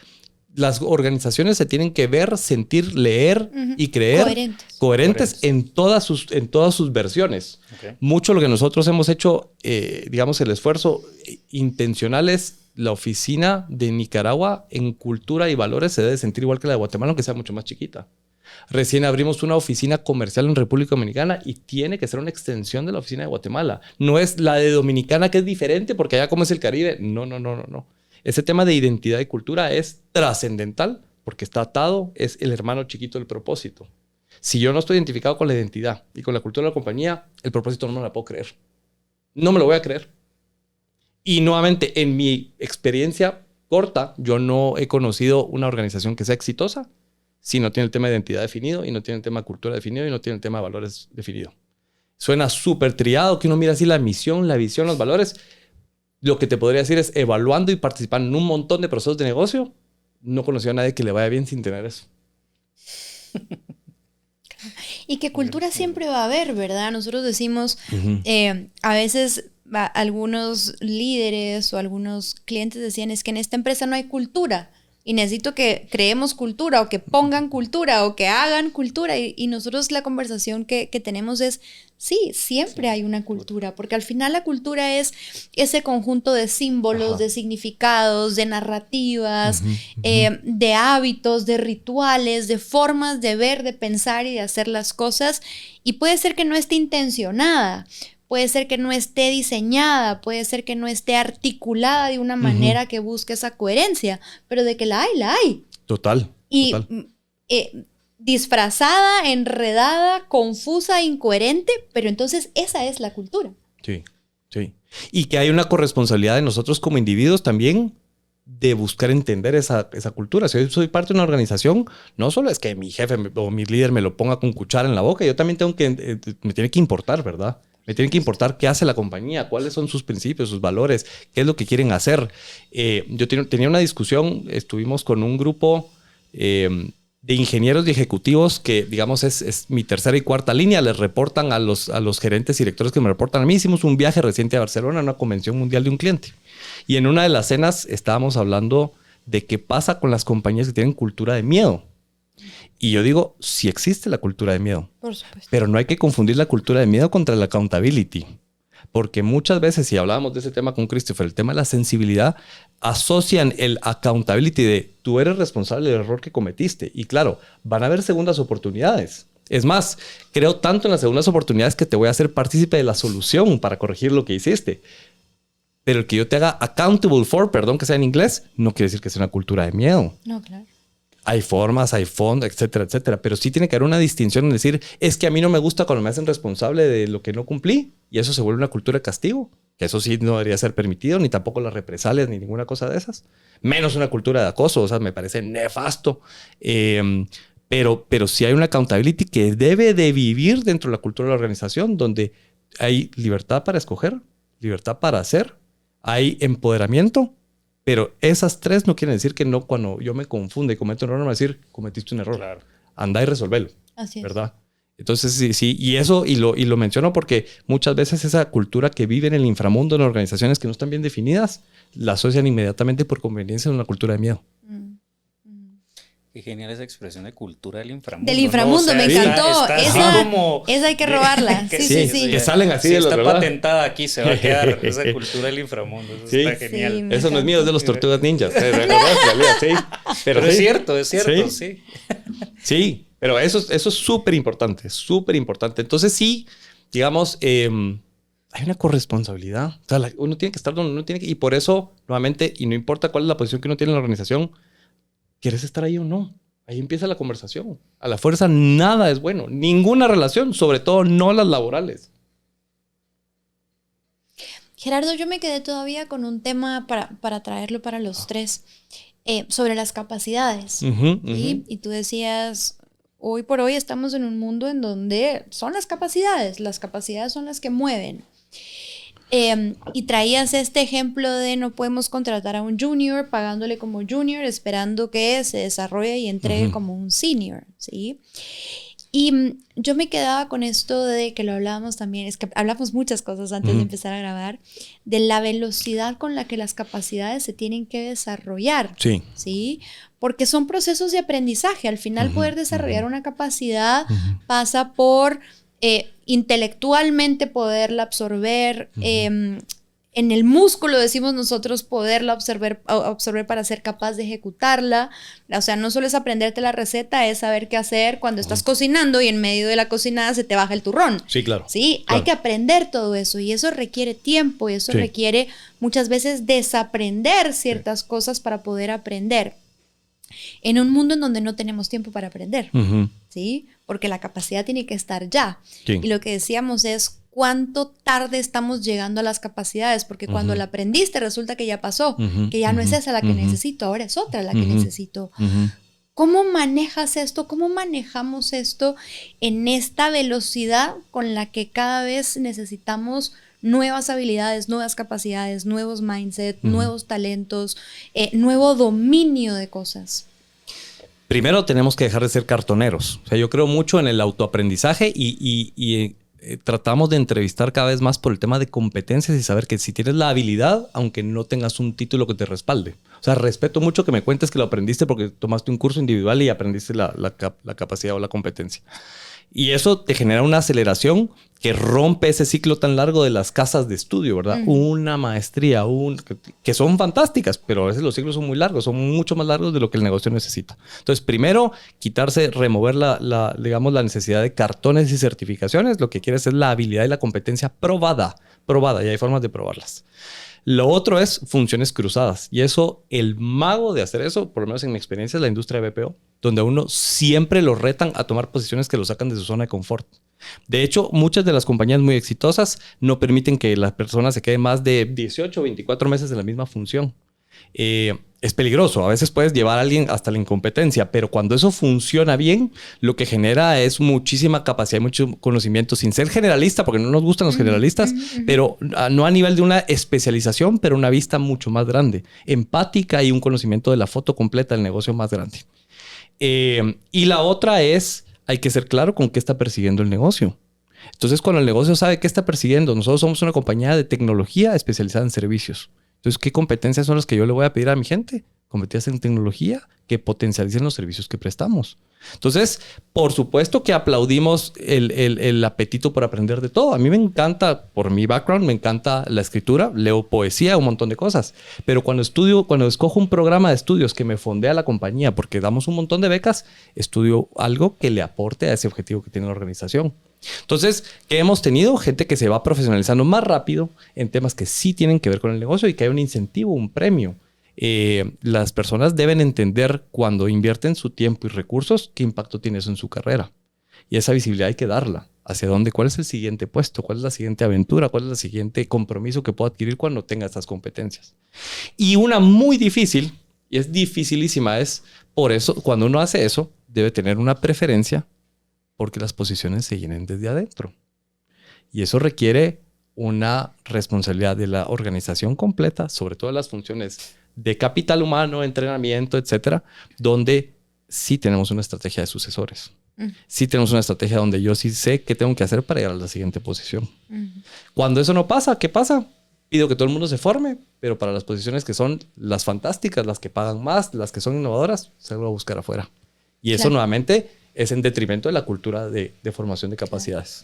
Las organizaciones se tienen que ver, sentir, leer y creer coherentes en todas sus versiones. Okay. Mucho lo que nosotros hemos hecho, digamos, el esfuerzo intencional es la oficina de Nicaragua en cultura y valores se debe sentir igual que la de Guatemala, aunque sea mucho más chiquita. Recién abrimos una oficina comercial en República Dominicana y tiene que ser una extensión de la oficina de Guatemala. No es la de Dominicana que es diferente porque allá como es el Caribe. No. Ese tema de identidad y cultura es trascendental porque está atado, es el hermano chiquito del propósito. Si yo no estoy identificado con la identidad y con la cultura de la compañía, el propósito no me la puedo creer. No me lo voy a creer. Y nuevamente, en mi experiencia corta, yo no he conocido una organización que sea exitosa si no tiene el tema de identidad definido y no tiene el tema de cultura definido y no tiene el tema de valores definido. Suena súper triado que uno mira así la misión, la visión, los valores. Lo que te podría decir es, evaluando y participando en un montón de procesos de negocio, no conocí a nadie que le vaya bien sin tener eso. Y que cultura siempre va a haber, ¿verdad? Nosotros decimos, a veces algunos líderes o algunos clientes decían, es que en esta empresa no hay cultura. y necesito que creemos cultura o que pongan cultura o que hagan cultura. Y nosotros la conversación que tenemos es, sí, siempre hay una cultura, porque al final la cultura es ese conjunto de símbolos, de significados, de narrativas, de hábitos, de rituales, de formas de ver, de pensar y de hacer las cosas. Y puede ser que no esté intencionada, puede ser que no esté diseñada, puede ser que no esté articulada de una manera que busque esa coherencia, pero de que la hay. Total. Y disfrazada, enredada, confusa, incoherente, pero entonces esa es la cultura. Sí, sí. Y que hay una corresponsabilidad de nosotros como individuos también de buscar entender esa cultura. Si yo soy parte de una organización, no solo es que mi jefe o mi líder me lo ponga con cuchara en la boca, yo también tengo que, me tiene que importar, ¿verdad? Me tiene que importar qué hace la compañía, cuáles son sus principios, sus valores, qué es lo que quieren hacer. Yo tenía una discusión, estuvimos con un grupo de ingenieros y ejecutivos que, digamos, es mi tercera y cuarta línea. Les reportan a los gerentes y directores que me reportan a mí. Hicimos un viaje reciente a Barcelona, a una convención mundial de un cliente. Y en una de las cenas estábamos hablando de qué pasa con las compañías que tienen cultura de miedo. Y yo digo, sí existe la cultura de miedo. Por supuesto. Pero no hay que confundir la cultura de miedo contra la accountability. Porque muchas veces, si hablábamos de ese tema con Christopher, el tema de la sensibilidad, asocian el accountability de tú eres responsable del error que cometiste. Y claro, van a haber segundas oportunidades. Es más, creo tanto en las segundas oportunidades que te voy a hacer partícipe de la solución para corregir lo que hiciste. Pero el que yo te haga accountable for, perdón que sea en inglés, no quiere decir que sea una cultura de miedo. No, claro. Hay formas, hay fondos, etcétera, etcétera. Pero sí tiene que haber una distinción en decir, es que a mí no me gusta cuando me hacen responsable de lo que no cumplí. Y eso se vuelve una cultura de castigo. Que eso sí no debería ser permitido, ni tampoco las represalias, ni ninguna cosa de esas. Menos una cultura de acoso. O sea, me parece nefasto. Pero sí hay una accountability que debe de vivir dentro de la cultura de la organización, donde hay libertad para escoger, libertad para hacer, hay empoderamiento. Pero esas tres no quieren decir que no, cuando yo me confunde y cometo un error, no me va a decir, cometiste un error. Claro. Anda y resolvelo. Así es. ¿Verdad? Entonces, sí. Y eso, y lo menciono porque muchas veces esa cultura que vive en el inframundo, en organizaciones que no están bien definidas, la asocian inmediatamente por conveniencia a una cultura de miedo. Qué genial esa expresión de cultura del inframundo. Del inframundo, ¿no? O sea, me encantó. esa hay que robarla. Sí. Que salen así si de los, está ¿verdad? patentada aquí, se va a quedar esa cultura del inframundo. Eso Sí. está genial. Sí, Eso no es mío, es de los Tortugas Ninjas. Sí. Pero sí. es cierto, sí. Sí, pero eso es súper importante, súper importante. Entonces sí, digamos, hay una corresponsabilidad. O sea, uno tiene que estar donde uno tiene que... Y por eso, nuevamente, y no importa cuál es la posición que uno tiene en la organización, ¿quieres estar ahí o no? Ahí empieza la conversación. A la fuerza nada es bueno. Ninguna relación, sobre todo no las laborales. Gerardo, yo me quedé todavía con un tema para traerlo para los tres, sobre las capacidades. ¿Sí? Y tú decías, hoy por hoy estamos en un mundo en donde son las capacidades son las que mueven. Y traías este ejemplo de no podemos contratar a un junior pagándole como junior, esperando que se desarrolle y entregue como un senior, ¿sí? Y yo me quedaba con esto de que lo hablábamos también, es que hablamos muchas cosas antes de empezar a grabar, de la velocidad con la que las capacidades se tienen que desarrollar. Sí. ¿Sí? Porque son procesos de aprendizaje. Al final poder desarrollar una capacidad pasa por intelectualmente poderla absorber, en el músculo, decimos nosotros, poderla absorber para ser capaz de ejecutarla. O sea, no solo es aprenderte la receta, es saber qué hacer cuando estás cocinando y en medio de la cocinada se te baja el turrón. Sí, claro. Sí, claro. Hay que aprender todo eso y eso requiere tiempo y eso requiere muchas veces desaprender ciertas cosas para poder aprender. En un mundo en donde no tenemos tiempo para aprender, ¿sí? Porque la capacidad tiene que estar ya. Sí. Y lo que decíamos es cuánto tarde estamos llegando a las capacidades, porque cuando la aprendiste resulta que ya pasó, que ya no es esa la que necesito, ahora es otra la que necesito. ¿Cómo manejas esto? ¿Cómo manejamos esto en esta velocidad con la que cada vez necesitamos nuevas habilidades, nuevas capacidades, nuevos mindsets, nuevos talentos, nuevo dominio de cosas? Primero tenemos que dejar de ser cartoneros. O sea, yo creo mucho en el autoaprendizaje y tratamos de entrevistar cada vez más por el tema de competencias y saber que si tienes la habilidad, aunque no tengas un título que te respalde. O sea, respeto mucho que me cuentes que lo aprendiste porque tomaste un curso individual y aprendiste la capacidad o la competencia. Y eso te genera una aceleración que rompe ese ciclo tan largo de las casas de estudio, ¿verdad? Una maestría, que son fantásticas, pero a veces los ciclos son muy largos, son mucho más largos de lo que el negocio necesita. Entonces, primero, remover digamos, la necesidad de cartones y certificaciones. Lo que quieres es la habilidad y la competencia probada, y hay formas de probarlas. Lo otro es funciones cruzadas. Y eso, el mago de hacer eso, por lo menos en mi experiencia, es la industria de BPO, donde a uno siempre lo retan a tomar posiciones que lo sacan de su zona de confort. De hecho, muchas de las compañías muy exitosas no permiten que la persona se quede más de 18 o 24 meses en la misma función. Es peligroso. A veces puedes llevar a alguien hasta la incompetencia, pero cuando eso funciona bien, lo que genera es muchísima capacidad y mucho conocimiento, sin ser generalista, porque no nos gustan los generalistas, pero no a nivel de una especialización, pero una vista mucho más grande, empática y un conocimiento de la foto completa del negocio más grande. Y la otra es, hay que ser claro con qué está persiguiendo el negocio. Entonces, cuando el negocio sabe qué está persiguiendo, nosotros somos una compañía de tecnología especializada en servicios. Entonces, ¿qué competencias son las que yo le voy a pedir a mi gente? Competencias en tecnología que potencialicen los servicios que prestamos. Entonces, por supuesto que aplaudimos el apetito por aprender de todo. A mí me encanta, por mi background, me encanta la escritura, leo poesía, un montón de cosas. Pero cuando escojo un programa de estudios que me fondea la compañía, porque damos un montón de becas, estudio algo que le aporte a ese objetivo que tiene la organización. Entonces, ¿qué hemos tenido? Gente que se va profesionalizando más rápido en temas que sí tienen que ver con el negocio y que hay un incentivo, un premio. Las personas deben entender cuando invierten su tiempo y recursos qué impacto tiene eso en su carrera. Y esa visibilidad hay que darla. ¿Hacia dónde? ¿Cuál es el siguiente puesto? ¿Cuál es la siguiente aventura? ¿Cuál es el siguiente compromiso que puedo adquirir cuando tenga estas competencias? Y una muy difícil, y es dificilísima, es por eso, cuando uno hace eso, debe tener una preferencia porque las posiciones se llenen desde adentro. Y eso requiere una responsabilidad de la organización completa, sobre todo las funciones de capital humano, entrenamiento, etcétera, donde sí tenemos una estrategia de sucesores. Sí tenemos una estrategia donde yo sí sé qué tengo que hacer para llegar a la siguiente posición. Cuando eso no pasa, ¿qué pasa? Pido que todo el mundo se forme, pero para las posiciones que son las fantásticas, las que pagan más, las que son innovadoras, se va a buscar afuera. Y eso nuevamente es en detrimento de la cultura de formación de capacidades.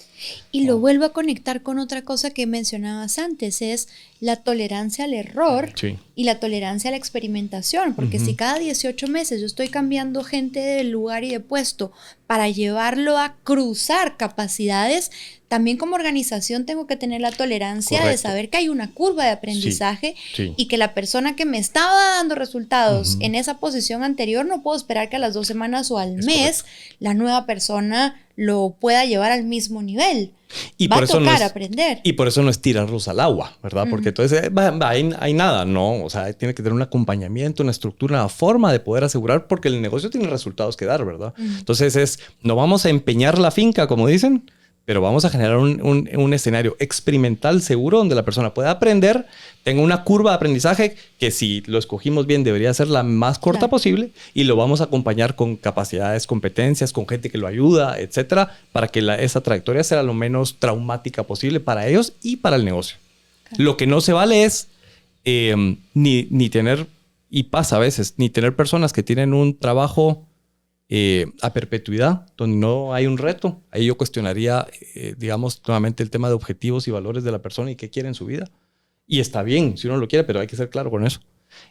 Y lo vuelvo a conectar con otra cosa que mencionabas antes, es la tolerancia al error y la tolerancia a la experimentación, porque si cada 18 meses yo estoy cambiando gente de lugar y de puesto para llevarlo a cruzar capacidades, también como organización tengo que tener la tolerancia de saber que hay una curva de aprendizaje y que la persona que me estaba dando resultados en esa posición anterior, no puedo esperar que a las 2 semanas o al mes la nueva persona lo pueda llevar al mismo nivel. Y va por a eso tocar aprender. Y por eso no es tirarlos al agua, ¿verdad? Porque entonces hay nada, ¿no? O sea, tiene que tener un acompañamiento, una estructura, una forma de poder asegurar, porque el negocio tiene resultados que dar, ¿verdad? Entonces no vamos a empeñar la finca, como dicen, pero vamos a generar un escenario experimental seguro donde la persona pueda aprender, tenga una curva de aprendizaje que si lo escogimos bien debería ser la más corta posible, y lo vamos a acompañar con capacidades, competencias, con gente que lo ayuda, etcétera, para que esa trayectoria sea lo menos traumática posible para ellos y para el negocio. Lo que no se vale es ni tener, y pasa a veces, ni tener personas que tienen un trabajo a perpetuidad, donde no hay un reto. Ahí yo cuestionaría, digamos, nuevamente el tema de objetivos y valores de la persona y qué quiere en su vida. Y está bien si uno lo quiere, pero hay que ser claro con eso.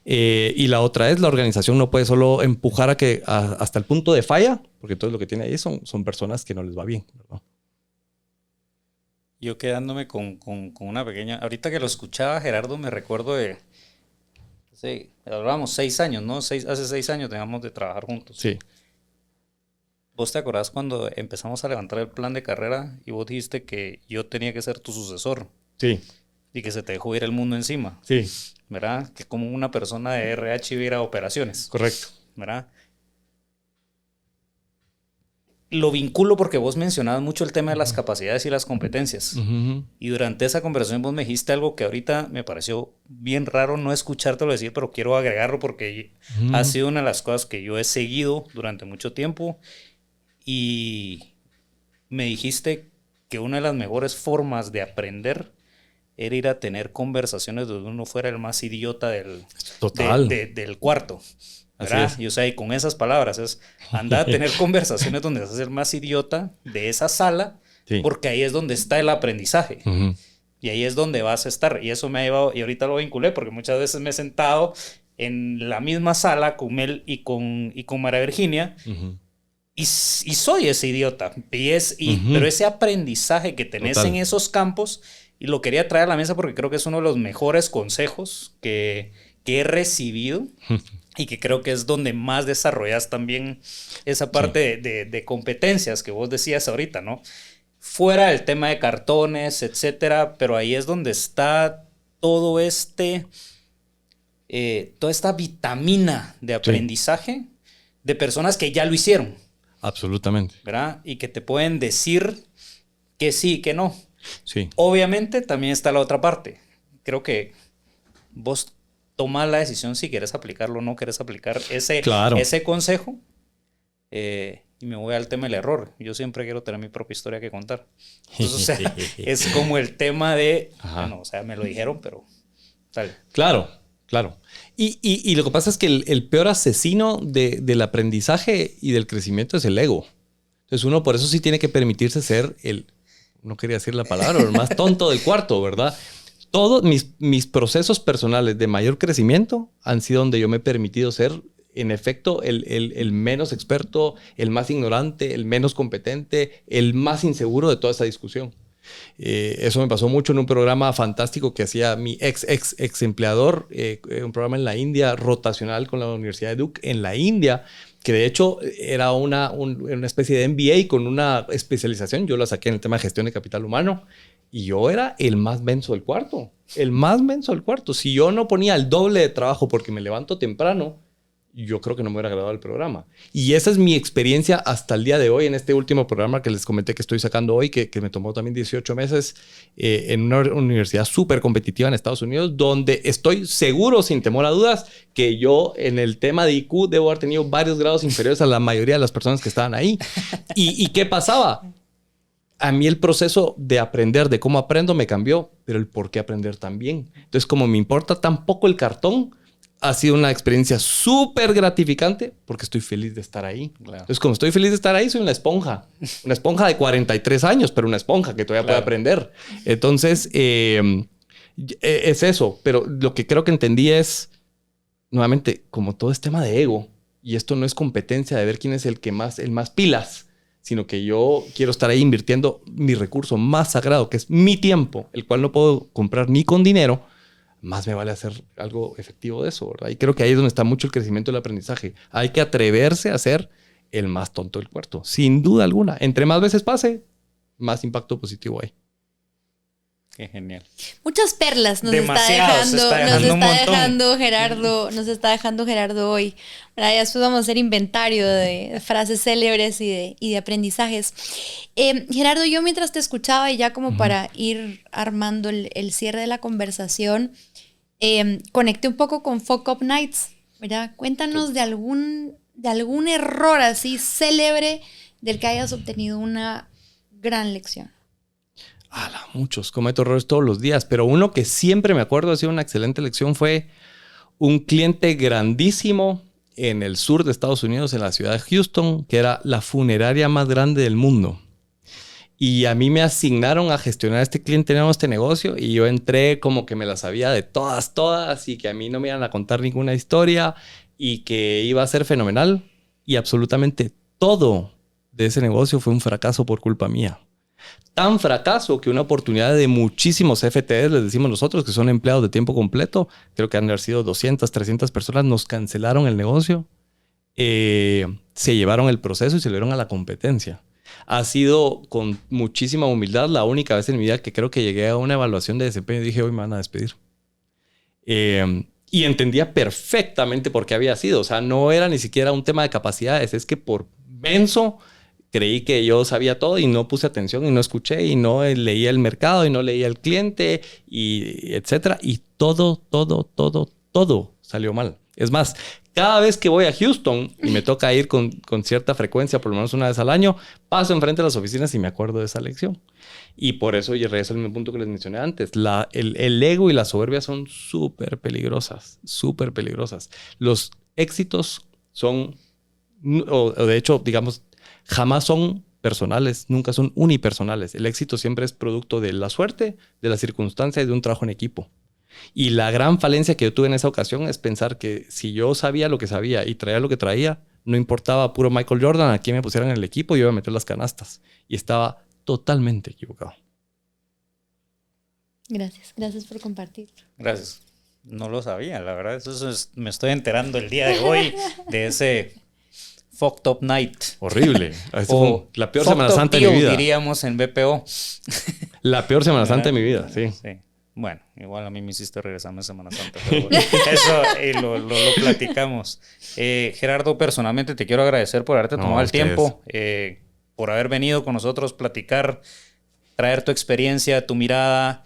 Y la otra es, la organización no puede solo empujar hasta el punto de falla, porque todo lo que tiene ahí son personas que no les va bien, ¿verdad? Yo quedándome con una pequeña... Ahorita que lo escuchaba, Gerardo, me recuerdo de... Sí, hablábamos 6 años, ¿no? Hace 6 años dejamos de trabajar juntos. Sí. ¿Vos te acordás cuando empezamos a levantar el plan de carrera y vos dijiste que yo tenía que ser tu sucesor? Sí. Y que se te dejó ir el mundo encima. Sí. ¿Verdad? Que como una persona de RH hubiera operaciones. Correcto. ¿Verdad? Lo vinculo porque vos mencionabas mucho el tema de las capacidades y las competencias. Y durante esa conversación vos me dijiste algo que ahorita me pareció bien raro no escuchártelo decir, pero quiero agregarlo porque ha sido una de las cosas que yo he seguido durante mucho tiempo. Y me dijiste que una de las mejores formas de aprender era ir a tener conversaciones donde uno fuera el más idiota del cuarto. ¿Verdad? Y o sea, y con esas palabras es andar a tener conversaciones donde vas a ser más idiota de esa sala, sí, porque ahí es donde está el aprendizaje. Y ahí es donde vas a estar. Y eso me ha llevado, y ahorita lo vinculé, porque muchas veces me he sentado en la misma sala con Mel y con María Virginia, y soy ese idiota. Pero ese aprendizaje que tenés en esos campos, y lo quería traer a la mesa porque creo que es uno de los mejores consejos que he recibido. Y que creo que es donde más desarrollas también esa parte de competencias que vos decías ahorita, ¿no? Fuera del tema de cartones, etcétera, pero ahí es donde está todo toda esta vitamina de aprendizaje de personas que ya lo hicieron. Absolutamente. ¿Verdad? Y que te pueden decir que sí y que no. Sí. Obviamente también está la otra parte. Creo que vos tomar la decisión si quieres aplicarlo o no quieres aplicar ese consejo. Y me voy al tema del error. Yo siempre quiero tener mi propia historia que contar. Entonces, o sea, es como el tema de, bueno, o sea, me lo dijeron, pero tal. Claro. Y lo que pasa es que el peor asesino del aprendizaje y del crecimiento es el ego. Entonces uno por eso sí tiene que permitirse ser no quería decir la palabra, el más tonto del cuarto, ¿verdad? Todos mis procesos personales de mayor crecimiento han sido donde yo me he permitido ser, en efecto, el menos experto, el más ignorante, el menos competente, el más inseguro de toda esta discusión. Eso me pasó mucho en un programa fantástico que hacía mi ex empleador, un programa en la India, rotacional con la Universidad de Duke en la India, que de hecho era una especie de MBA con una especialización. Yo la saqué en el tema de gestión de capital humano. Y yo era el más menso del cuarto. El más menso del cuarto. Si yo no ponía el doble de trabajo porque me levanto temprano, yo creo que no me hubiera agradado el programa. Y esa es mi experiencia hasta el día de hoy en este último programa que les comenté que estoy sacando hoy, que me tomó también 18 meses en una universidad súper competitiva en Estados Unidos, donde estoy seguro, sin temor a dudas, que yo en el tema de IQ debo haber tenido varios grados inferiores a la mayoría de las personas que estaban ahí. ¿Y qué pasaba? A mí el proceso de aprender, de cómo aprendo, me cambió, pero el por qué aprender también. Entonces, como me importa tan poco el cartón, ha sido una experiencia súper gratificante porque estoy feliz de estar ahí. Claro. Entonces, como estoy feliz de estar ahí, soy una esponja de 43 años, pero una esponja que todavía puede aprender. Entonces, es eso. Pero lo que creo que entendí es, nuevamente, como todo es tema de ego, y esto no es competencia de ver quién es el más pilas, sino que yo quiero estar ahí invirtiendo mi recurso más sagrado, que es mi tiempo, el cual no puedo comprar ni con dinero, más me vale hacer algo efectivo de eso, ¿verdad? Y creo que ahí es donde está mucho el crecimiento del aprendizaje. Hay que atreverse a ser el más tonto del cuarto, sin duda alguna. Entre más veces pase, más impacto positivo hay. Qué genial. Muchas perlas nos está dejando Gerardo hoy. Ya después vamos a hacer inventario de frases célebres y de aprendizajes. Gerardo, yo mientras te escuchaba y ya como para ir armando el cierre de la conversación, conecté un poco con Fuck Up Nights, ¿verdad? Cuéntanos de algún error así célebre del que hayas obtenido una gran lección. Muchos. Cometo errores todos los días, pero uno que siempre me acuerdo ha sido una excelente lección fue un cliente grandísimo en el sur de Estados Unidos, en la ciudad de Houston, que era la funeraria más grande del mundo. Y a mí me asignaron a gestionar este cliente en este negocio y yo entré como que me la sabía de todas y que a mí no me iban a contar ninguna historia y que iba a ser fenomenal. Y absolutamente todo de ese negocio fue un fracaso por culpa mía. Tan fracaso que una oportunidad de muchísimos FTEs, les decimos nosotros, que son empleados de tiempo completo, creo que han de haber sido 200, 300 personas, nos cancelaron el negocio, se llevaron el proceso y se lo dieron a la competencia. Ha sido con muchísima humildad la única vez en mi vida que creo que llegué a una evaluación de desempeño y dije, hoy me van a despedir. Y entendía perfectamente por qué había sido. O sea, no era ni siquiera un tema de capacidades, es que por menso creí que yo sabía todo y no puse atención y no escuché y no leía el mercado y no leía el cliente y etcétera. Y todo salió mal. Es más, Cada vez que voy a Houston y me toca ir con cierta frecuencia, por lo menos una vez al año, paso enfrente de las oficinas y me acuerdo de esa lección. Y por eso, y regreso al mismo punto que les mencioné antes, el ego y la soberbia son súper peligrosas, súper peligrosas. Los éxitos son, o de hecho, digamos, jamás son personales, nunca son unipersonales. El éxito siempre es producto de la suerte, de la circunstancia y de un trabajo en equipo. Y la gran falencia que yo tuve en esa ocasión es pensar que si yo sabía lo que sabía y traía lo que traía, no importaba puro Michael Jordan a quién me pusieran en el equipo, yo iba a meter las canastas. Y estaba totalmente equivocado. Gracias por compartir. Gracias. No lo sabía, la verdad. Me estoy enterando el día de hoy de ese fucked up night. Horrible. O la peor Semana Santa de mi vida. Diríamos en BPO. La peor Semana Santa de mi vida, sí. Bueno, igual a mí me hiciste regresarme a Semana Santa, pero bueno, eso lo platicamos. Gerardo, personalmente te quiero agradecer por haberte tomado el tiempo, por haber venido con nosotros, platicar, traer tu experiencia, tu mirada.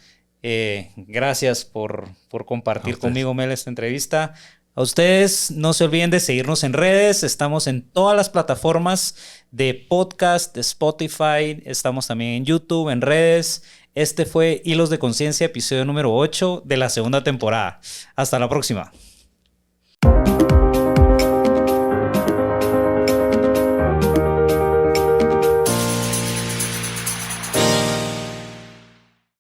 Gracias por compartir conmigo, Mel, esta entrevista. A ustedes no se olviden de seguirnos en redes. Estamos en todas las plataformas de podcast, de Spotify. Estamos también en YouTube, en redes. Este fue Hilos de Conciencia, episodio número 8 de la segunda temporada. Hasta la próxima.